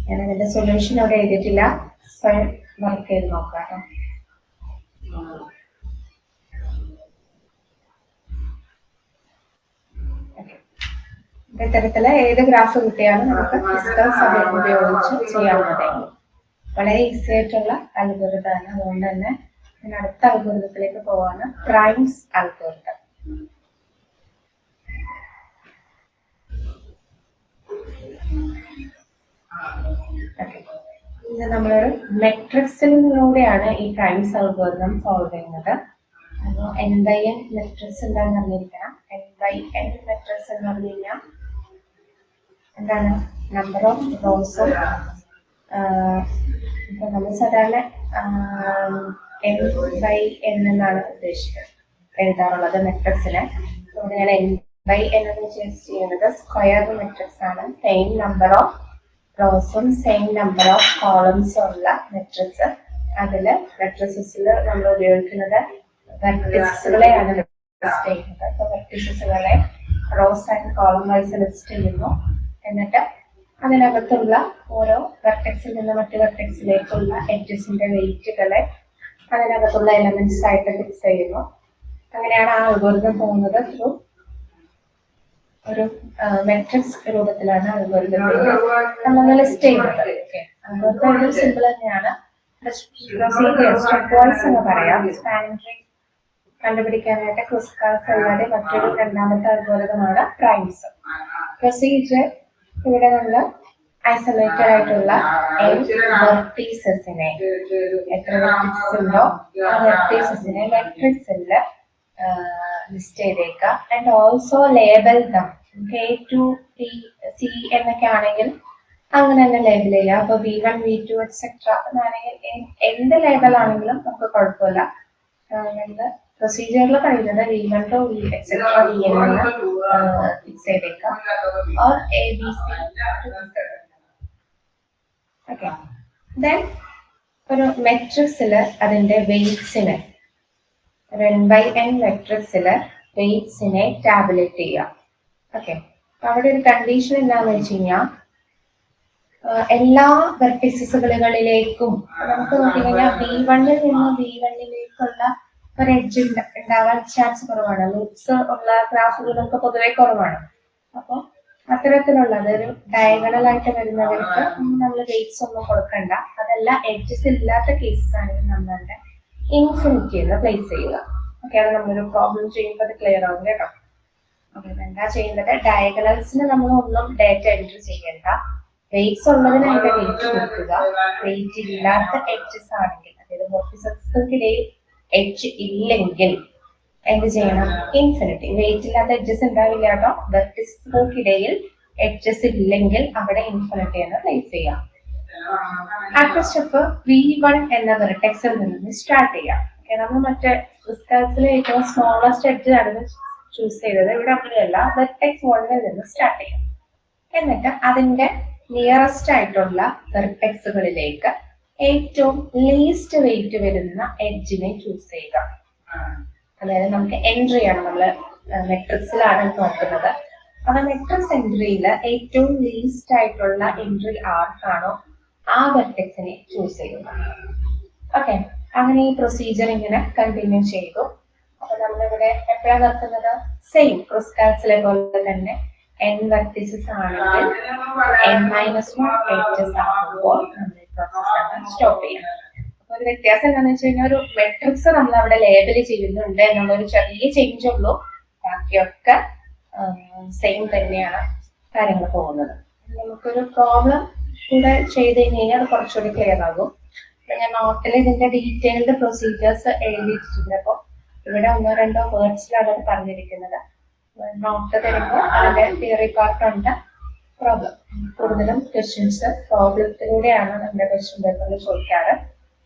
ഞാൻ അതിന്റെ സൊല്യൂഷൻ അവിടെ എഴുതിയിട്ടില്ല, സ്വയം വർക്ക് ചെയ്ത് നോക്കാം. ഇത്തരത്തില് ഏത് ഗ്രാഫ് കിട്ടിയാലും നമുക്ക് ഫിസിക്കൽ സമയം ഉപയോഗിച്ച് ചെയ്യാവുന്നതേ. വളരെ ഈസി ആയിട്ടുള്ള അൽഗോരിതമാണ്. അതുകൊണ്ട് തന്നെ ഞാൻ അടുത്ത അൽഗോരിതത്തിലേക്ക് പോവാണ്, പ്രൈംസ് അൽഗോരിതം. ഇത് നമ്മളൊരു മെട്രിക്സിലൂടെയാണ് ഈ പ്രൈംസ് അൽഗോരിതം സോൾവ് ചെയ്യുന്നത്. അപ്പോൾ N/N മെട്രിക്സ് എന്താണെന്ന് അറിഞ്ഞിരിക്കണം. N/N മെട്രിക്സ് എന്ന് പറഞ്ഞു കഴിഞ്ഞാൽ എന്താണ്? നമ്പർ ഓഫ് റോസും ഇപ്പൊ നമ്മൾ സാധാരണ N/N എന്നാണ് ഉദ്ദേശിക്കുന്നത് എഴുതാറുള്ളത് മെട്രിക്സിന്. അതുകൊണ്ട് ഞാൻ N/N എന്ന് ചെയ്യുന്നത് സ്ക്വയർ മെട്രിക്സ് ആണ്. സെയിം നമ്പർ ഓഫ് റോസും സെയിം നമ്പർ ഓഫ് കോളംസും ഉള്ള മെട്രിക്സ്. അതിൽ മെട്രിക്സിൽ നമ്മൾ ഉപയോഗിക്കുന്നത് വെർട്ടിസസുകളെയാണ് ലിസ്റ്റ് ചെയ്യുന്നത്. അപ്പൊ വെർട്ടിസസുകളെ rows and column wise list ചെയ്യുന്നു. എന്നിട്ട് അതിനകത്തുള്ള ഓരോ വെർട്ടെക്സിൽ നിന്ന് മറ്റു വെർട്ടെക്സിലേക്കുള്ള എഡ്ജസിന്റെ വെയിറ്റുകളെ അതിനകത്തുള്ള എലമെന്റ്സ് ആയിട്ട് ഫിക്സ് ചെയ്യുന്നു. അങ്ങനെയാണ് ആ അൽഗോരിതം പോകുന്നത്. ത്രൂ ഒരു മെട്രിക്സ് രൂപത്തിലാണ് അൽഗോരിതത്തിൽ നമ്മൾ ലിസ്റ്റ് ചെയ്യുന്നത്. അൽഗോരിതം ഒരു സിമ്പിൾ തന്നെയാണ്. പ്രൊസീജിയർ സ്റ്റെപ്പ് വൈസ് എന്ന് പറയാം. സ്പാനിങ് ട്രീ കണ്ടുപിടിക്കാനായിട്ട് ക്രിസ്കാസ് അല്ലാതെ മറ്റൊരു രണ്ടാമത്തെ അൽഗോരിതമാണ് പ്രൈംസ്. പ്രൊസീജിയർ ഇവിടെ നമ്മൾ ഐസൊലേറ്റഡ് ആയിട്ടുള്ള വെർട്ടീസസിനെ, എത്ര വെർട്ടീസസ് ഉണ്ടോ ആ വെർട്ടീസസിനെ മെട്രിക്സിൽ ലിസ്റ്റ് ചെയ്തേക്കാം. And also label dum. K to T C എന്നൊക്കെ ആണെങ്കിൽ അങ്ങനെ തന്നെ ലേബൽ ചെയ്യാം. അപ്പൊ V1 V2 എക്സെട്ര എന്നാണെങ്കിൽ എന്ത് ലേബൽ ആണെങ്കിലും നമുക്ക് കുഴപ്പമില്ല. പ്രൊസീജിയറിൽ കഴിയുന്നത് V1 to V etcetera VN എന്ന് ഫിക്സ് ചെയ്തേക്കാം. Or ABC. ഓക്കെ, ദെൻ ഒരു മെട്രിക്സില് അതിന്റെ വെയ്റ്റ്സിനെ, N/N മെട്രിക്സില് വെയ്റ്റ്സിനെ ടാബുലേറ്റ് ചെയ്യാം. ഓക്കെ, അവിടെ ഒരു കണ്ടീഷൻ എന്താണെന്ന് വെച്ച് കഴിഞ്ഞാൽ എല്ലാ വെർട്ടിസസുകളിലേക്കും നമുക്ക് നോക്കിക്കഴിഞ്ഞാൽ V1-ൽ നിന്ന് V1-ലേക്കുള്ള ഒരു എഡ്ജ് ഉണ്ടാവാൻ ചാൻസ് കുറവാണ്. ലൂപ്സ് ഉള്ള ഗ്രാഫുകളൊക്കെ പൊതുവെ കുറവാണ്. അപ്പോൾ അത്തരത്തിലുള്ള അതൊരു ഡയഗണൽ ആയിട്ട് വരുന്നവർക്ക് നമ്മൾ വെയിറ്റ്സ് ഒന്നും കൊടുക്കണ്ട. അതല്ല എഡ്ജസ് ഇല്ലാത്ത കേസസ് ആണെങ്കിൽ നമ്മളുടെ ഇൻഫിനിറ്റി എന്ന് പ്ലേസ് ചെയ്യുക. ഓക്കെ, അത് നമ്മളൊരു പ്രോബ്ലം ചെയ്യുമ്പോൾ അത് ക്ലിയർ ആവും കേട്ടോ. ഓക്കെ, എന്താ ചെയ്യുന്നത്? ഡയഗണൽസിന് നമ്മൾ ഒന്നും ഡേറ്റ എൻട്രി ചെയ്യണ്ട. വെയിറ്റ്സ് ഉള്ളതിന് അതിന്റെ വെയിറ്റ് കൊടുക്കുക. വെയിറ്റ് ഇല്ലാത്ത എഡ്ജസ് ആണെങ്കിൽ, അതായത് വെർട്ടിസസുകൾക്കിടയിൽ എഡ്ജ് ഇല്ലെങ്കിൽ എന്ത് ചെയ്യണം? ഇൻഫിനിറ്റി. വെയിറ്റ് ഇല്ലാത്ത എഡ്ജസ് ഉണ്ടാവില്ല കേട്ടോ. വെർട്ടിസസുകൾക്കിടയിൽ എഡ്ജസ് ഇല്ലെങ്കിൽ അവിടെ ഇൻഫിനിറ്റി എന്ന് പ്ലേസ് ചെയ്യാം. അടുത്ത സ്റ്റെപ്പ് V1 എന്ന വെർട്ടെക്സിൽ നിന്ന് സ്റ്റാർട്ട് ചെയ്യാം. നമ്മൾ മറ്റേ ക്രിസ്റ്റാൽസിലെ ഏറ്റവും സ്മോളസ്റ്റ് എഡ്ജ് ആണ് ചൂസ് ചെയ്തത്. ഇവിടെ അങ്ങനെയല്ല, വെർട്ടെക്സ് 1-ൽ നിന്ന് സ്റ്റാർട്ട് ചെയ്യാം. എന്നിട്ട് അതിന്റെ നിയറസ്റ്റ് ആയിട്ടുള്ള വെർട്ടെക്സുകളിലേക്ക് ഏറ്റവും ലീസ്റ്റ് വെയിറ്റ് വരുന്ന എഡ്ജിനെ ചൂസ് ചെയ്യുക. അതായത് നമുക്ക് എൻട്രി ആണ്, നമ്മൾ മെട്രിക്സിലാണ് നോക്കുന്നത്. അപ്പൊ മെട്രിക്സ് എൻട്രിയിൽ ഏറ്റവും ലീസ്റ്റ് ആയിട്ടുള്ള എൻട്രി ആർക്കാണോ ആ വെർട്ടെക്സിനെ ചൂസ് ചെയ്യുക. ഓക്കെ, അങ്ങനെ ഈ പ്രൊസീജിയർ ഇങ്ങനെ കണ്ടിന്യൂ ചെയ്തു. അപ്പൊ നമ്മളിവിടെ എപ്പോഴാണ് നിർത്തുന്നത്? സെയിം ക്രിസ്റ്റാൽസിലെ പോലെ തന്നെ n വെർട്ടിസസ് ആണെങ്കിൽ n-1 എഡ്ജസ് ആകുമ്പോൾ നമ്മൾ ഈ പ്രോസസ് സ്റ്റോപ്പ് ചെയ്യണം. അപ്പൊ ഒരു വ്യത്യാസം എന്താണെന്ന് വെച്ച് കഴിഞ്ഞാൽ ഒരു മെട്രിക്സ് നമ്മൾ അവിടെ ലേബൽ ചെയ്യുന്നുണ്ട് എന്നുള്ള ഒരു ചെറിയ ചേഞ്ച് ഉള്ളൂ. ബാക്കിയൊക്കെ സെയിം തന്നെയാണ് കാര്യങ്ങൾ പോകുന്നത്. നമുക്കൊരു പ്രോബ്ലം കൂടെ ചെയ്ത് കഴിഞ്ഞാൽ അത് കുറച്ചുകൂടി ക്ലിയർ ആകും. ഞാൻ നോട്ടിൽ ഇതിന്റെ ഡീറ്റെയിൽഡ് പ്രൊസീജിയേഴ്സ് എഴുതിയിട്ടുണ്ട്. അപ്പോൾ ഇവിടെ 1-2 വേർഡ്സിലാണ് അത് പറഞ്ഞിരിക്കുന്നത്. നോട്ട് തരുമ്പോൾ അതിന്റെ തിയറി പാർട്ടുണ്ട്, പ്രോബ്ലം. കൂടുതലും ക്വസ്റ്റ്യൻസ് പ്രോബ്ലത്തിലൂടെയാണ് നമ്മുടെ ക്വസ്റ്റ്യൻ പേപ്പറിൽ ചോദിക്കാറ്.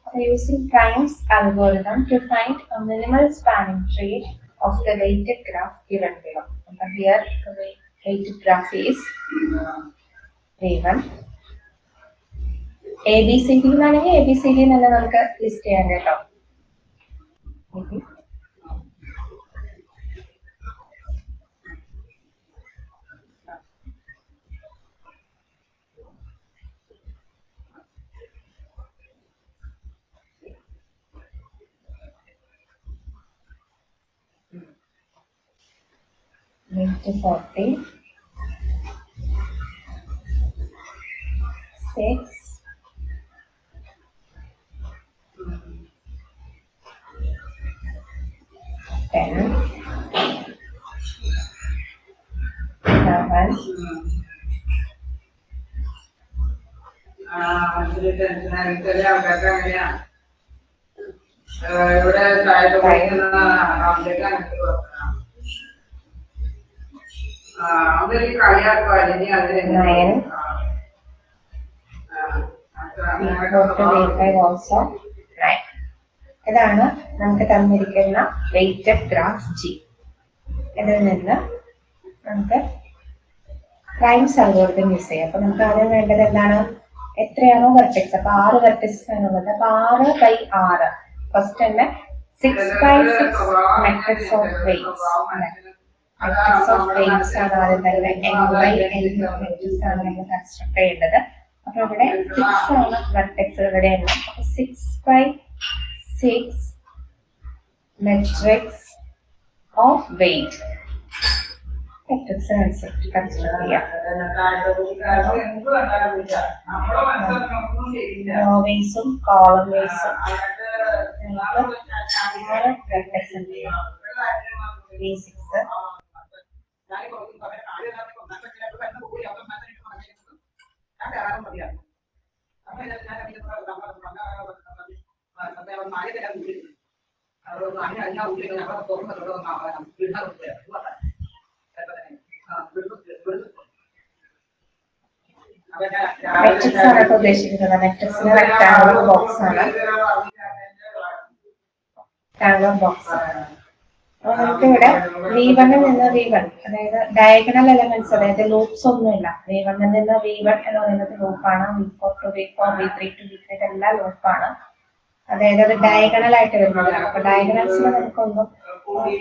അപ്പോൾ using Prim's algorithm to find a minimal spanning tree of the weighted graph given below. Here the weighted graph is V1. ABCD എന്നാണെങ്കിൽ ABCD തന്നെ നമുക്ക് ലിസ്റ്റ് ചെയ്യാൻ കേട്ടോ. Weight 40, 6, 10, 11, 9, also 9. ഇതാണ് നമുക്ക് തന്നിരിക്കുന്ന വെയ്റ്റഡ് ഗ്രാഫ് ജി. ഇതിൽ നിന്ന് നമുക്ക് പ്രൈംസ് അൽഗോരിതം യൂസ് ചെയ്യാം. അപ്പൊ നമുക്ക് ആദ്യം വേണ്ടത് എന്താണ്? എത്രയാണോ വെർട്ടെക്സ്, അപ്പൊ 6 വെർട്ടെക്സ് ആണുള്ളത്. അപ്പൊ 6/6 ഫസ്റ്റ് തന്നെ 6/6 matrix of weights. Matrix of weights ആണ് ആദ്യം തന്നെ n/n മെട്രിക്സ് ആണ് നമ്മൾ കൺസ്ട്രക്ട് ചെയ്യേണ്ടത്. അപ്പൊ ഇവിടെ 6 ആണ് വെർട്ടെക്സുകളുടെ എണ്ണം. 6/6 മെട്രിക്സ് ഓഫ് വെയ്റ്റ് മെട്രിക്സ് അനുസരിച്ച് കൺസ്ട്രക്ട് ചെയ്യാം. റോ വേസും കോളം വേസും വെർട്ടെക്സ് ഉണ്ട്. V6 മെട്രിക്സ് ആണ് ഉദ്ദേശിക്കുന്നത്. മെട്രിക്സിന് റെക്ടാങ്കുലർ ബോക്സ് ആണ്. റെക്ടാങ്കുലർ ബോക്സ് ആണ്. അപ്പൊ നമുക്ക് ഇവിടെ V1 നിന്ന് V1, അതായത് ഡയഗണൽ എലമെന്റ്സ്, അതായത് ലൂപ്സ് ഒന്നുമില്ല. V1 നിന്ന് V1 എന്ന് പറയുന്നത് ലൂപ്പാണ്. V4 to V4, V3 to V3 ഇതെല്ലാം ലൂപ്പാണ്. അതായത് അത് ഡയഗണൽ ആയിട്ട് വരുന്നതാണ്. അപ്പൊ ഡയഗണൽസിൽ നമുക്കൊന്നും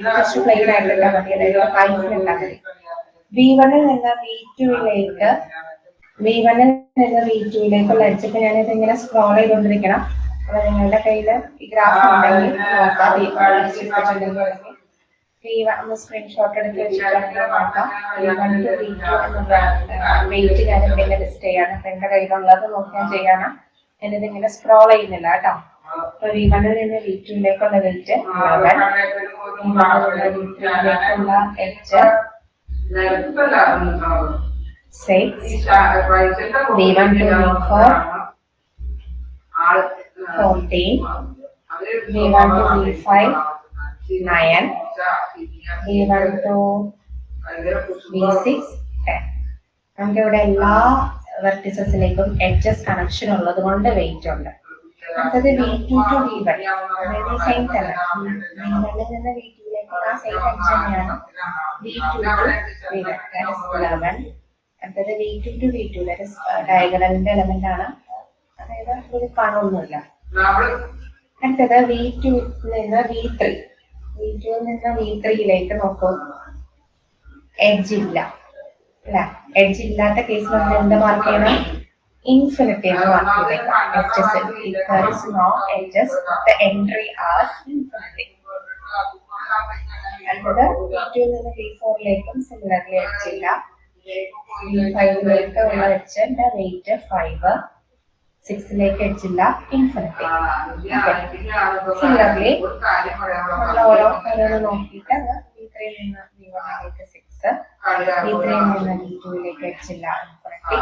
ജസ്റ്റ് പ്ലെയിൻ ആയിട്ട് ഇട്ടാൽ മതി, അതായത് 5 ഇട്ടാൽ മതി. V1 നിന്ന് V2ലേക്കുള്ള എഡ്ജൊക്കെ ഞാനിത് ഇങ്ങനെ സ്ക്രോൾ ചെയ്തുകൊണ്ടിരിക്കണം. അപ്പൊ നിങ്ങളുടെ കയ്യിൽ ഈ ഗ്രാഫ് ഉണ്ടെങ്കിൽ ഒന്ന് സ്ക്രീൻഷോട്ട് എടുത്ത് വെച്ചിട്ടുണ്ടെങ്കിൽ നോക്കാം. V1 to V2 എന്നുള്ള വെയിറ്റ് ഞാൻ ഇവിടെ ലിസ്റ്റ് ചെയ്യാണ്. അപ്പൊ എന്റെ കയ്യിലുള്ളത് നോക്കി ഞാൻ ചെയ്യാണ്. എന്നിട്ട് ഇങ്ങനെ സ്ക്രോൾ ചെയ്യുന്നില്ല കേട്ടോ. അപ്പൊ V1 നിന്ന് V2ലേക്കുള്ള weight 11, V1 edge 6, V1 to V4 14, V1 to V5 9, V1 to V6 10. നമുക്ക് ഇവിടെ എല്ലാ വെർട്ടിസസിലേക്കും എഡ്ജസ് കണക്ഷൻ ഉള്ളത് കൊണ്ട് വെയിറ്റ് ഉണ്ട്. അടുത്തത് V2 to V1, അതായത് സെയിം തന്നെ V1 നിന്ന് V2ലേക്ക് ആ സെയിം എഡ്ജ് തന്നെയാണ്. V2 to V1 11. അടുത്തത് V2 to V2, ഡയഗണലിന്റെ എലമെന്റ് ആണ്, അതായത് ഒരു കാണൊന്നുമില്ല. അടുത്തത് V2 നിന്ന് V3 നിന്ന് V3യിലേക്ക് നോക്കൂ, എഡ്ജ് ഇല്ല. അല്ല, എഡ്ജ് ഇല്ലാത്ത കേസിൽ നമ്മൾ എന്താ മാർക്ക് ചെയ്യണം? ഇൻഫിനിറ്റി എന്ന് മാർക്ക് ചെയ്തേക്കാം. Edges there is no edges, the entry are infinity. അടുത്തത് V2 നിന്ന് V4ലേക്കും സിമിലർലി എഡ്ജ് ഇല്ല. V5ലേക്ക് ഉള്ള എഡ്ജിന്റെ വെയിറ്റ് 5, 6ലേക്ക് എഡ്ജ് ഇല്ല, ഇൻഫിനിറ്റി. സിമിലർലി നമ്മൾ ഓരോന്ന് നോക്കിയിട്ട് V3 നിന്ന് V1ലേക്ക് 6, V3 നിന്ന് V2ലേക്ക് എഡ്ജ് ഇല്ല, ഇൻഫിനിറ്റി.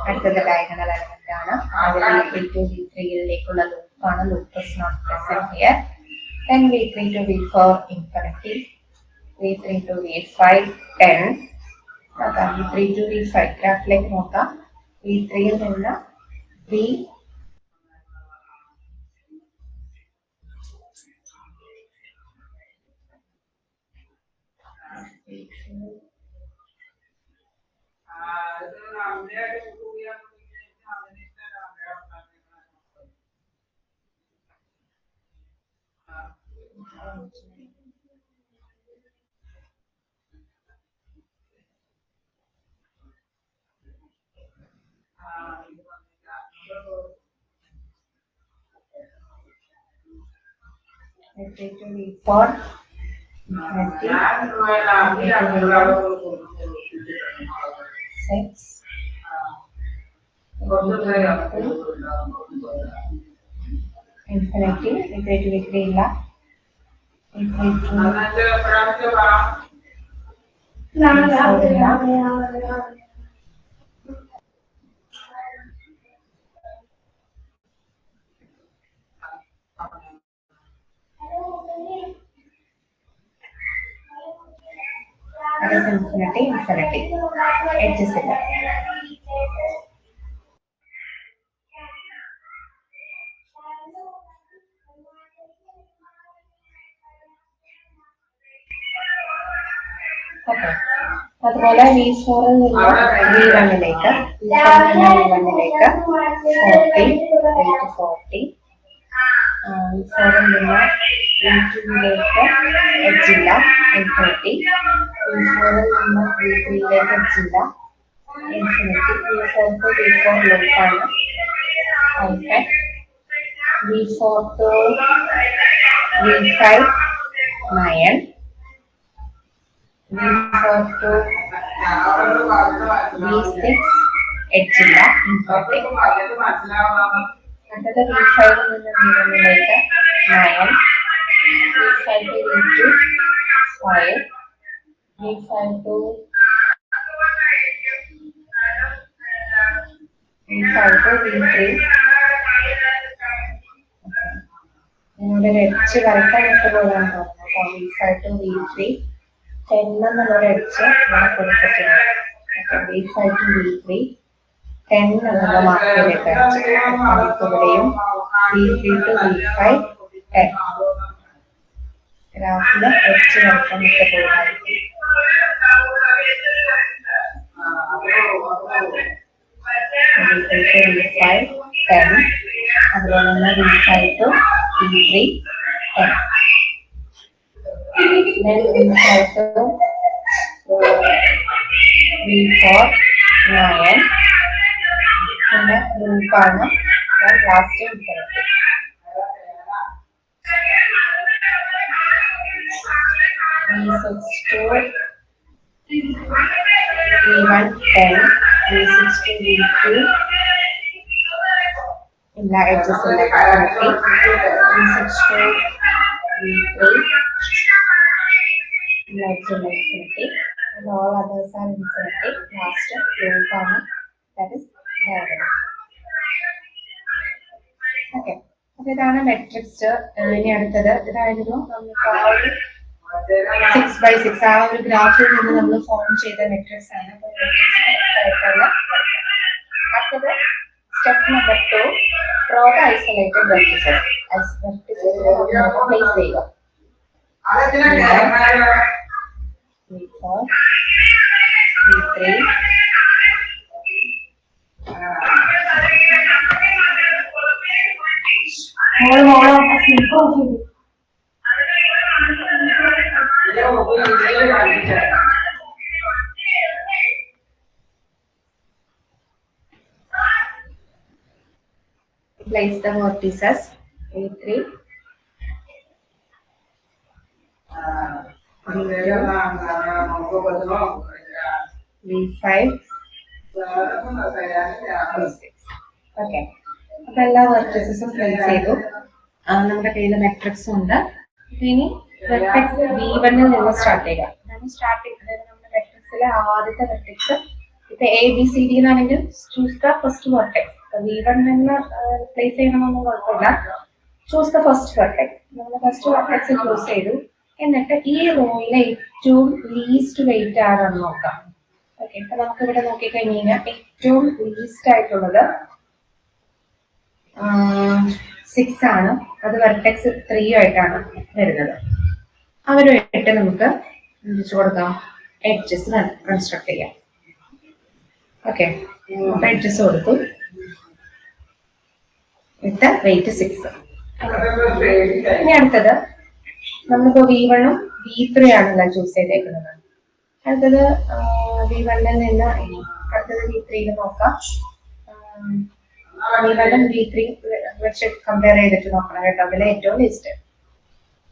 അടുത്തത് ഡയഗണൽ എലമെന്റ് ആണ്. അതിൽ V3 to V3ലേക്കുള്ള ലൂപ്പാണ്. Loop is not present here. Then V3 to V4 infinity, V3 to V5 10. V3 to V5 ഗ്രാഫിലേക്ക് നോക്കാം. V3 യിൽ നിന്ന് V to V4 infinity, V6, infinity, V3 to V3 ഇല്ല, V3 to V4 ഇല്ല. That is infinity, infinity. Edges ഇല്ല. Okay. അതുപോലെ V4 ൽ നിന്ന് V1ലേക്ക്, V4 ൽ നിന്ന് V1ലേക്ക് 40, weight 40. V4 ൽ നിന്ന് V2ലേക്ക് എഡ്ജ് ഇല്ല, ഇൻഫിനിറ്റി. V4 ൽ നിന്ന് V3ലേക്ക് എഡ്ജ് ഇല്ല, ഇൻഫിനിറ്റി. V4 to V4 ലൂപ്പാണ്, 5. V4 to V5 9. V4 to V6 edge ഇല്ല, ഇൻഫിനിറ്റി. അടുത്തത് V5 ൽ നിന്ന് V1ലേക്ക് 9, V5 to V2 5, V5 to V3. നിങ്ങളുടെ എഡ്ജ് വരയ്ക്കാൻ വിട്ടുപോകാൻ തോന്നുന്നു. V5 to V3 10 എന്നുള്ളൊരു എഡ്ജ് ഇവിടെ കൊടുത്തിട്ടുണ്ട്. V5 to V3 10 എന്നുള്ള മാർക്കിലേക്ക് എഡ്ജ് ഇവിടെയും V3 to V5 10. ഗ്രാഫില് എഡ്ജ് വരയ്ക്കാൻ വിട്ടുപോകാതിരിക്കും. V3 to V5 10, അതുപോലെ തന്നെ V5 to V3 10. Then V5 to V4 9. പിന്നെ ലൂപ്പാണ്, last infinity. V6 to V1 10, V6 to V2 ഇല്ല, എഡ്ജസ് ഇല്ല, V6 to V3 എഡ്ജ് ഇല്ല, infinity. And all others are infinity. Last loop ആണ്, that is diagonal. Okay, അപ്പൊ ഇതാണ് മെട്രിക്സ്. ഇനി അടുത്തത് ഇതായിരുന്നു നമുക്ക് ആ ഒരു 6x6 ആ ഒരു ഗ്രാഫിൽ നിന്ന് നമ്മൾ ഫോം ചെയ്ത മെട്രിക്സ് ആണ്. അടുത്തത് step number 2, draw the isolated vertices. Vertices place ചെയ്യുക. V4, V3, place the vertices V3, V5, V6. Okay, അപ്പൊ എല്ലാ വെർട്ടിസസും പ്ലേസ് ചെയ്തു. നമ്മുടെ കയ്യിൽ മെട്രിക്സും ഉണ്ട്. ഇനി വെർട്ടെക്സ് V1 നിന്ന് സ്റ്റാർട്ട് ചെയ്യുക. സ്റ്റാർട്ടിങ് അതായത് നമ്മുടെ മെട്രിക്സിലെ ആദ്യത്തെ വെർട്ടെക്സ് ഇപ്പൊ ABCD എന്നാണെങ്കിൽ choose the first vertex. V1 നിന്ന് പ്ലേസ് ചെയ്യണമെന്നൊന്നും കുഴപ്പമില്ല. Choose the first vertex. നമ്മൾ ഫസ്റ്റ് വെർട്ടെക്സ് ചൂസ് ചെയ്തു. എന്നിട്ട് ഈ റോയിലെ ഏറ്റവും ലീസ്റ്റ് വെയിറ്റ് ആണെന്ന് നോക്കാം. ഓക്കെ, ഇപ്പൊ നമുക്ക് ഇവിടെ നോക്കിക്കഴിഞ്ഞാൽ ഏറ്റവും ലീസ്റ്റ് ആയിട്ടുള്ളത് 6 ആണ്. അത് വെർട്ടെക്സ് 3 ആയിട്ടാണ് വരുന്നത്. അവരുമായിട്ട് നമുക്ക് എന്തിച്ചു കൊടുക്കാം, എഡ്ജസ് കൺസ്ട്രക്ട് ചെയ്യാം. ഓക്കെ, അപ്പൊ എഡ്ജസ് കൊടുത്തു വിത്ത് വെയിറ്റ് 6. ഇനി അടുത്തത് നമ്മളിപ്പോ V1 ഉം V3 ആണല്ലോ ചൂസ് ചെയ്തേക്കുന്നത്. അടുത്തത് V1 നിന്ന് അടുത്തത് V3 നോക്കാം. V1 V3 വെച്ച് കമ്പയർ ചെയ്തിട്ട് നോക്കണം കേട്ടോ, അതിലെ ഏറ്റവും ലിസ്റ്റ്.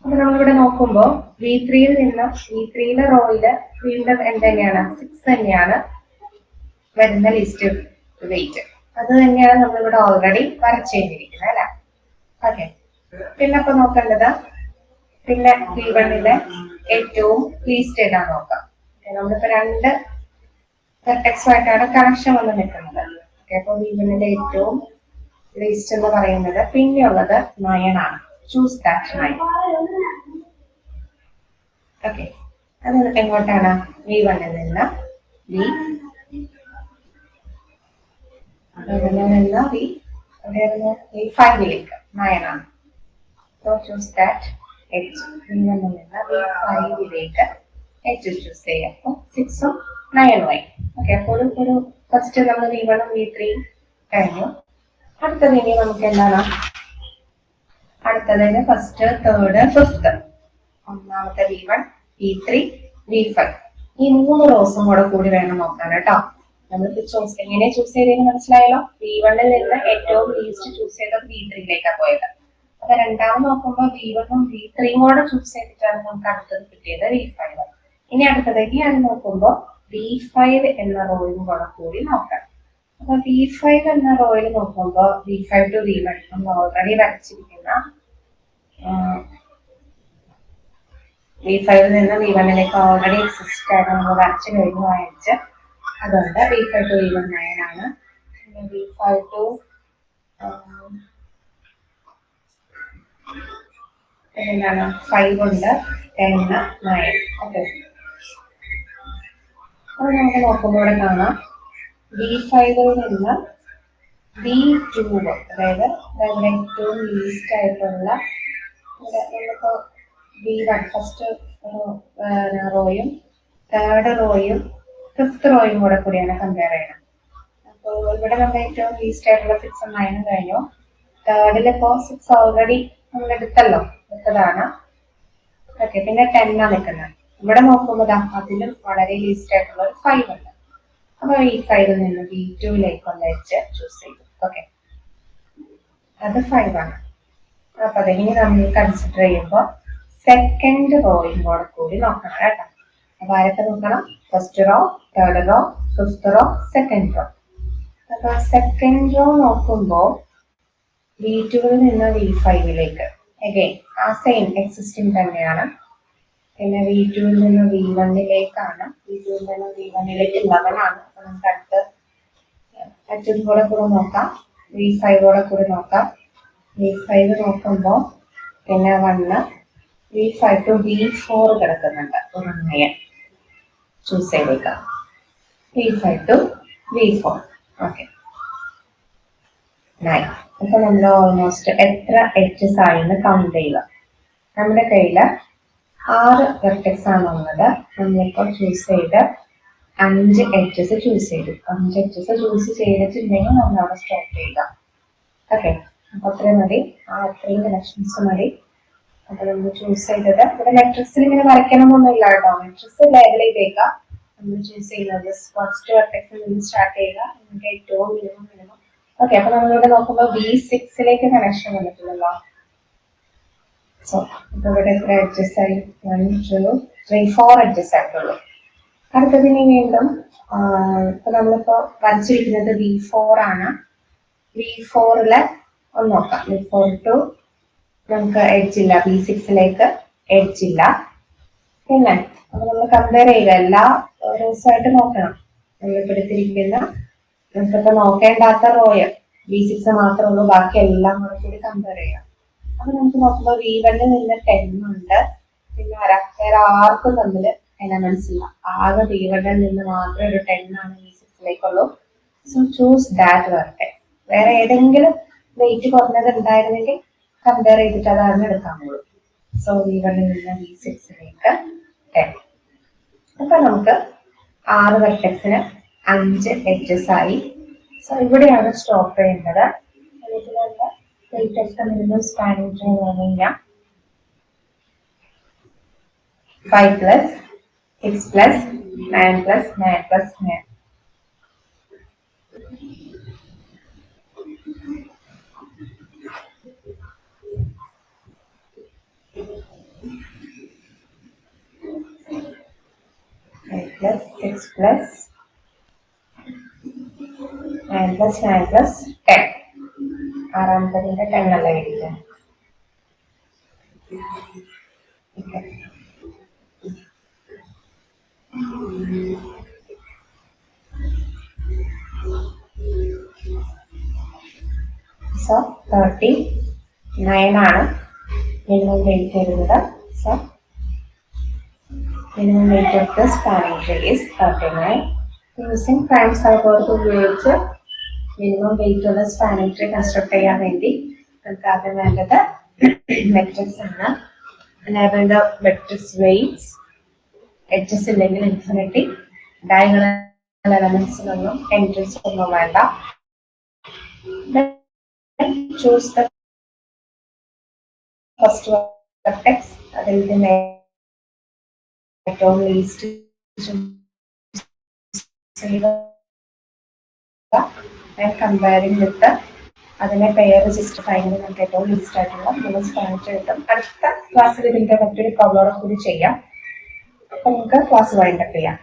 അപ്പൊ നമ്മളിവിടെ നോക്കുമ്പോ V3യിൽ നിന്ന് V3യിലെ റോയില് വീണ്ടും എന്തെന്നെയാണ് 6 തന്നെയാണ് വരുന്ന ലിസ്റ്റ് വെയിറ്റ്. അത് തന്നെയാണ് നമ്മളിവിടെ ഓൾറെഡി വരച്ചേർന്നിരിക്കുന്നത് അല്ലെ. ഓക്കെ, പിന്നെ അപ്പൊ നോക്കേണ്ടത് പിന്നെ V1ലെ ഏറ്റവും ലീസ്റ്റ് ഏതാന്ന് നോക്കാം. നമ്മളിപ്പോ 2 വെർട്ടെക്സുമായിട്ടാണ് കണക്ഷൻ വന്ന് നിൽക്കുന്നത്. അപ്പൊ V1ലെ ഏറ്റവും ലീസ്റ്റ് എന്ന് പറയുന്നത് പിന്നെയുള്ളത് 9 ആണ്. Choose that 9. ഓക്കെ, അത് എങ്ങോട്ടാണ്? V1ൽ നിന്ന് V5ലേക്ക് 9 ആണ്. So choose that edge. V1ൽ നിന്ന് V5ലേക്ക് edge ചൂസ് ചെയ്യാം. അപ്പോൾ 6 ഉം 9 ഉം ആയി. ഓക്കെ, അപ്പോൾ ഒരു ഫസ്റ്റ് നമ്മൾ V1 ഉം V3 കഴിഞ്ഞു. അടുത്തത് ഇനി നമുക്ക് എന്താണ്? അടുത്തതിന് ഫസ്റ്റ്, തേർഡ്, ഫിഫ്ത്ത്. ഒന്നാമത്തെ V1, V3, V5. ഈ 3 റോസും കൂടെ കൂടി വേണം നോക്കാൻ കേട്ടോ. നമ്മളിപ്പോ എങ്ങനെ ചൂസ് ചെയ്തതെന്ന് മനസ്സിലായല്ലോ. V1ൽ നിന്ന് ഏറ്റവും ലീസ്റ്റ് ചൂസ് ചെയ്തത് V3യിലേക്കാണ് പോയത്. അപ്പൊ രണ്ടാമത് നോക്കുമ്പോൾ V1 ഉം V3 കൂടെ ചൂസ് ചെയ്തിട്ടാണ് നമുക്ക് അടുത്തത് കിട്ടിയത് V5. ഇനി അടുത്തതേക്ക് ഞാൻ നോക്കുമ്പോൾ V5 എന്ന റോയും കൂടി നോക്കാം. അപ്പൊ V5 എന്ന റോയിൽ നോക്കുമ്പോൾ V5 to V1 നമ്മൾ ഓൾറെഡി വരച്ചിരിക്കുന്ന V5ൽ നിന്ന് V1ലേക്ക് ഓൾറെഡി എക്സിസ്റ്റ് ആയിട്ട് നമ്മൾ വരച്ചു കഴിഞ്ഞു വായിച്ച്. അതുകൊണ്ട് V5 to V1 9 ആണ്. V5 to എന്താണ് 5 ഉണ്ട്, 10, 9. ഓക്കെ, അത് നമുക്ക് നോക്കുമ്പോൾ ഇവിടെ കാണാം V5ൽ നിന്ന് V2, അതായത് ഏറ്റവും ലീസ്റ്റ് ആയിട്ടുള്ള നമ്മളിപ്പോ V1 ഫസ്റ്റ് റോയും തേർഡ് റോയും ഫിഫ്ത്ത് റോയും കൂടിയാണ് കമ്പയർ ചെയ്യണം. അപ്പോൾ ഇവിടെ നമ്മൾ ഏറ്റവും ലീസ്റ്റ് ആയിട്ടുള്ള 6 ഉം 9 ഉം കഴിഞ്ഞു. തേർഡിലിപ്പോ 6 ഓൾറെഡി നമ്മൾ എടുത്തതാണ്. ഓക്കെ, പിന്നെ 10 ആണ് നിൽക്കുന്നത്. ഇവിടെ നോക്കുമ്പോൾ അതിലും വളരെ ലീസ്റ്റ് ആയിട്ടുള്ള ഒരു 5 ഉണ്ട്. അപ്പൊ V5ൽ നിന്ന് V2യിലേക്കുള്ള എഡ്ജ് ചൂസ് ചെയ്തു. ഓക്കെ, അത് 5 ആണ്. അപ്പൊ അതിനി നമ്മൾ കൺസിഡർ ചെയ്യുമ്പോൾ സെക്കൻഡ് റോയും കൂടി നോക്കണം കേട്ടോ. അപ്പൊ ആരൊക്കെ നോക്കണം? First row, third row, fifth row, second row. അപ്പൊ സെക്കൻഡ് റോ നോക്കുമ്പോൾ V2ൽ നിന്ന് V5യിലേക്ക് അഗൈൻ ആ സെയിം എക്സിസ്റ്റിംഗ് തന്നെയാണ്. പിന്നെ V2ൽ നിന്ന് V1യിലേക്കാണ്. V2ൽ നിന്ന് V1യിലേക്ക് 11 ആണ്. അപ്പൊ നമുക്ക് അടുത്തതും കൂടെ നോക്കാം. V5 കൂടി നോക്കാം. V5 നോക്കുമ്പോൾ പിന്നെ 1, V5 to V4 കിടക്കുന്നുണ്ട്. ഒരു 9 ചൂസ് ചെയ്തേക്കാം. V5 to V4. ഓക്കെ, 9. അപ്പൊ നമ്മൾ ഓൾമോസ്റ്റ് എത്ര എഡ്ജസ് ആയെന്ന് കൗണ്ട് ചെയ്യുക. നമ്മുടെ കയ്യിൽ 6 വെർട്ടെക്സ് ആണ് ഉള്ളത്. നമ്മളിപ്പോൾ ചൂസ് ചെയ്ത് 5 എഡ്ജസ് ചൂസ് ചെയ്തു. 5 എഡ്ജസ് ചൂസ് ചെയ്തിട്ടുണ്ടെങ്കിൽ നമ്മൾ അവിടെ സ്റ്റോപ്പ് ചെയ്യുക. ഓക്കെ, അപ്പൊ അത്രയും മതി. അത്രയും കണക്ഷൻസ് മതി. അപ്പൊ നമ്മൾ ചൂസ് ചെയ്തത് ഇവിടെ മെട്രിക്സിൽ ഇങ്ങനെ വരയ്ക്കണമെന്നൊന്നുമില്ല കേട്ടോ. മെട്രിക്സ് ലേബൽ ചെയ്തേക്കാം. നമ്മൾ ചൂസ് ചെയ്യുന്നത് ഫസ്റ്റ് വെർട്ടെക്സിൽ നിന്ന് സ്റ്റാർട്ട് ചെയ്യുക. നിങ്ങൾക്ക് ഏറ്റവും മിനിമം ഓക്കെ, അപ്പൊ നമ്മളിവിടെ നോക്കുമ്പോൾ B6 കണക്ഷൻ വന്നിട്ടുണ്ടല്ലോ. സോ ഇപ്പൊ ഇവിടെ എത്ര എഡ്ജസ് ആയി? 1 2 3 4 എഡ്ജസ് ആയിട്ടുള്ളൂ. അടുത്തതിന് വീണ്ടും ഇപ്പൊ നമ്മളിപ്പോ വരച്ചിരിക്കുന്നത് B4 ആണ്. B4 ഒന്ന് നോക്കാം. B4 ടു നമുക്ക് എഡ്ജ് ഇല്ല, B6 എഡ്ജ് ഇല്ല. പിന്നെ അപ്പൊ നമ്മൾ കമ്പയർ ചെയ്യുക, എല്ലാ റോസായിട്ട് നോക്കണം. നമ്മളിപ്പോ എടുത്തിരിക്കുന്ന നമുക്കിപ്പോ നോക്കേണ്ടാത്ത റോയ് B6 മാത്രമേ ഉള്ളൂ, ബാക്കി എല്ലാം കൂടി കമ്പയർ ചെയ്യാം. അപ്പൊ നമുക്ക് നോക്കുമ്പോൾ V1 നിന്ന് 10 ഉണ്ട്, പിന്നെ വേറെ ആർക്കും തമ്മിൽ എലമെന്റ്സ് ഇല്ല. ആകെ V1 നിന്ന് മാത്രം ഒരു 10 ആണ് B6 so choose that vertex. വേറെ ഏതെങ്കിലും വെയിറ്റ് കുറഞ്ഞത് ഉണ്ടായിരുന്നെങ്കിൽ കമ്പയർ ചെയ്തിട്ട് അതാണ് എടുക്കാനുള്ളൂ. സോ V1 നിന്ന് B6 10. അപ്പൊ നമുക്ക് 6 വെർട്ടെക്സിന് 5 എഡ്ജസ് ആയി. സോ ഇവിടെയാണ് സ്റ്റോപ്പ് ചെയ്യേണ്ടത്. മിനിമം സ്പാനിങ് ട്രീ എന്ന് പറഞ്ഞു കഴിഞ്ഞാൽ 5 plus 6 plus 9 plus 9 plus 9. plus 6 plus 9 plus 9 plus 10. ആറാമത്തതിന്റെ 10 അല്ല എഴുതിയത്. സോ 39 ആണ് മിനിമം വെയിറ്റ് വരുന്നത്. So minimum weight of the spanning tree is 39. Using Prim's algorithm ഉപയോഗിച്ച് മിനിമം വെയിറ്റ് ഉള്ള സ്പാനിങ് ട്രീ കൺസ്ട്രക്ട് ചെയ്യാൻ വേണ്ടി നമുക്ക് ആദ്യം വേണ്ടത് മെട്രിക്സ് ആണ്. enable the matrix weights. Edges ഇല്ലെങ്കിൽ ഇൻഫിനിറ്റി. ഡയഗണൽ എലമെന്റ്സിനൊന്നും എൻട്രീസ് ഒന്നും വേണ്ട. Choose the first vertex. അതിൽ നിന്ന് ഏറ്റവും ലീസ്റ്റ് കമ്പയറിംഗ് വിത്ത് അതിനെ പെയർ ജസ്റ്റിഫൈ ചെയ്യുന്നത് നമുക്ക് ഏറ്റവും ലീസ്റ്റ് ആയിട്ടുള്ള നമ്മൾ സ്പാനിങ് ട്രീ കിട്ടും. അടുത്ത ക്ലാസ്സിൽ ഇതിന്റെ മറ്റൊരു പ്രോബ്ലം കൂടി ചെയ്യാം. അപ്പൊ നമുക്ക് ക്ലാസ് വൈൻഡപ്പ് ചെയ്യാം.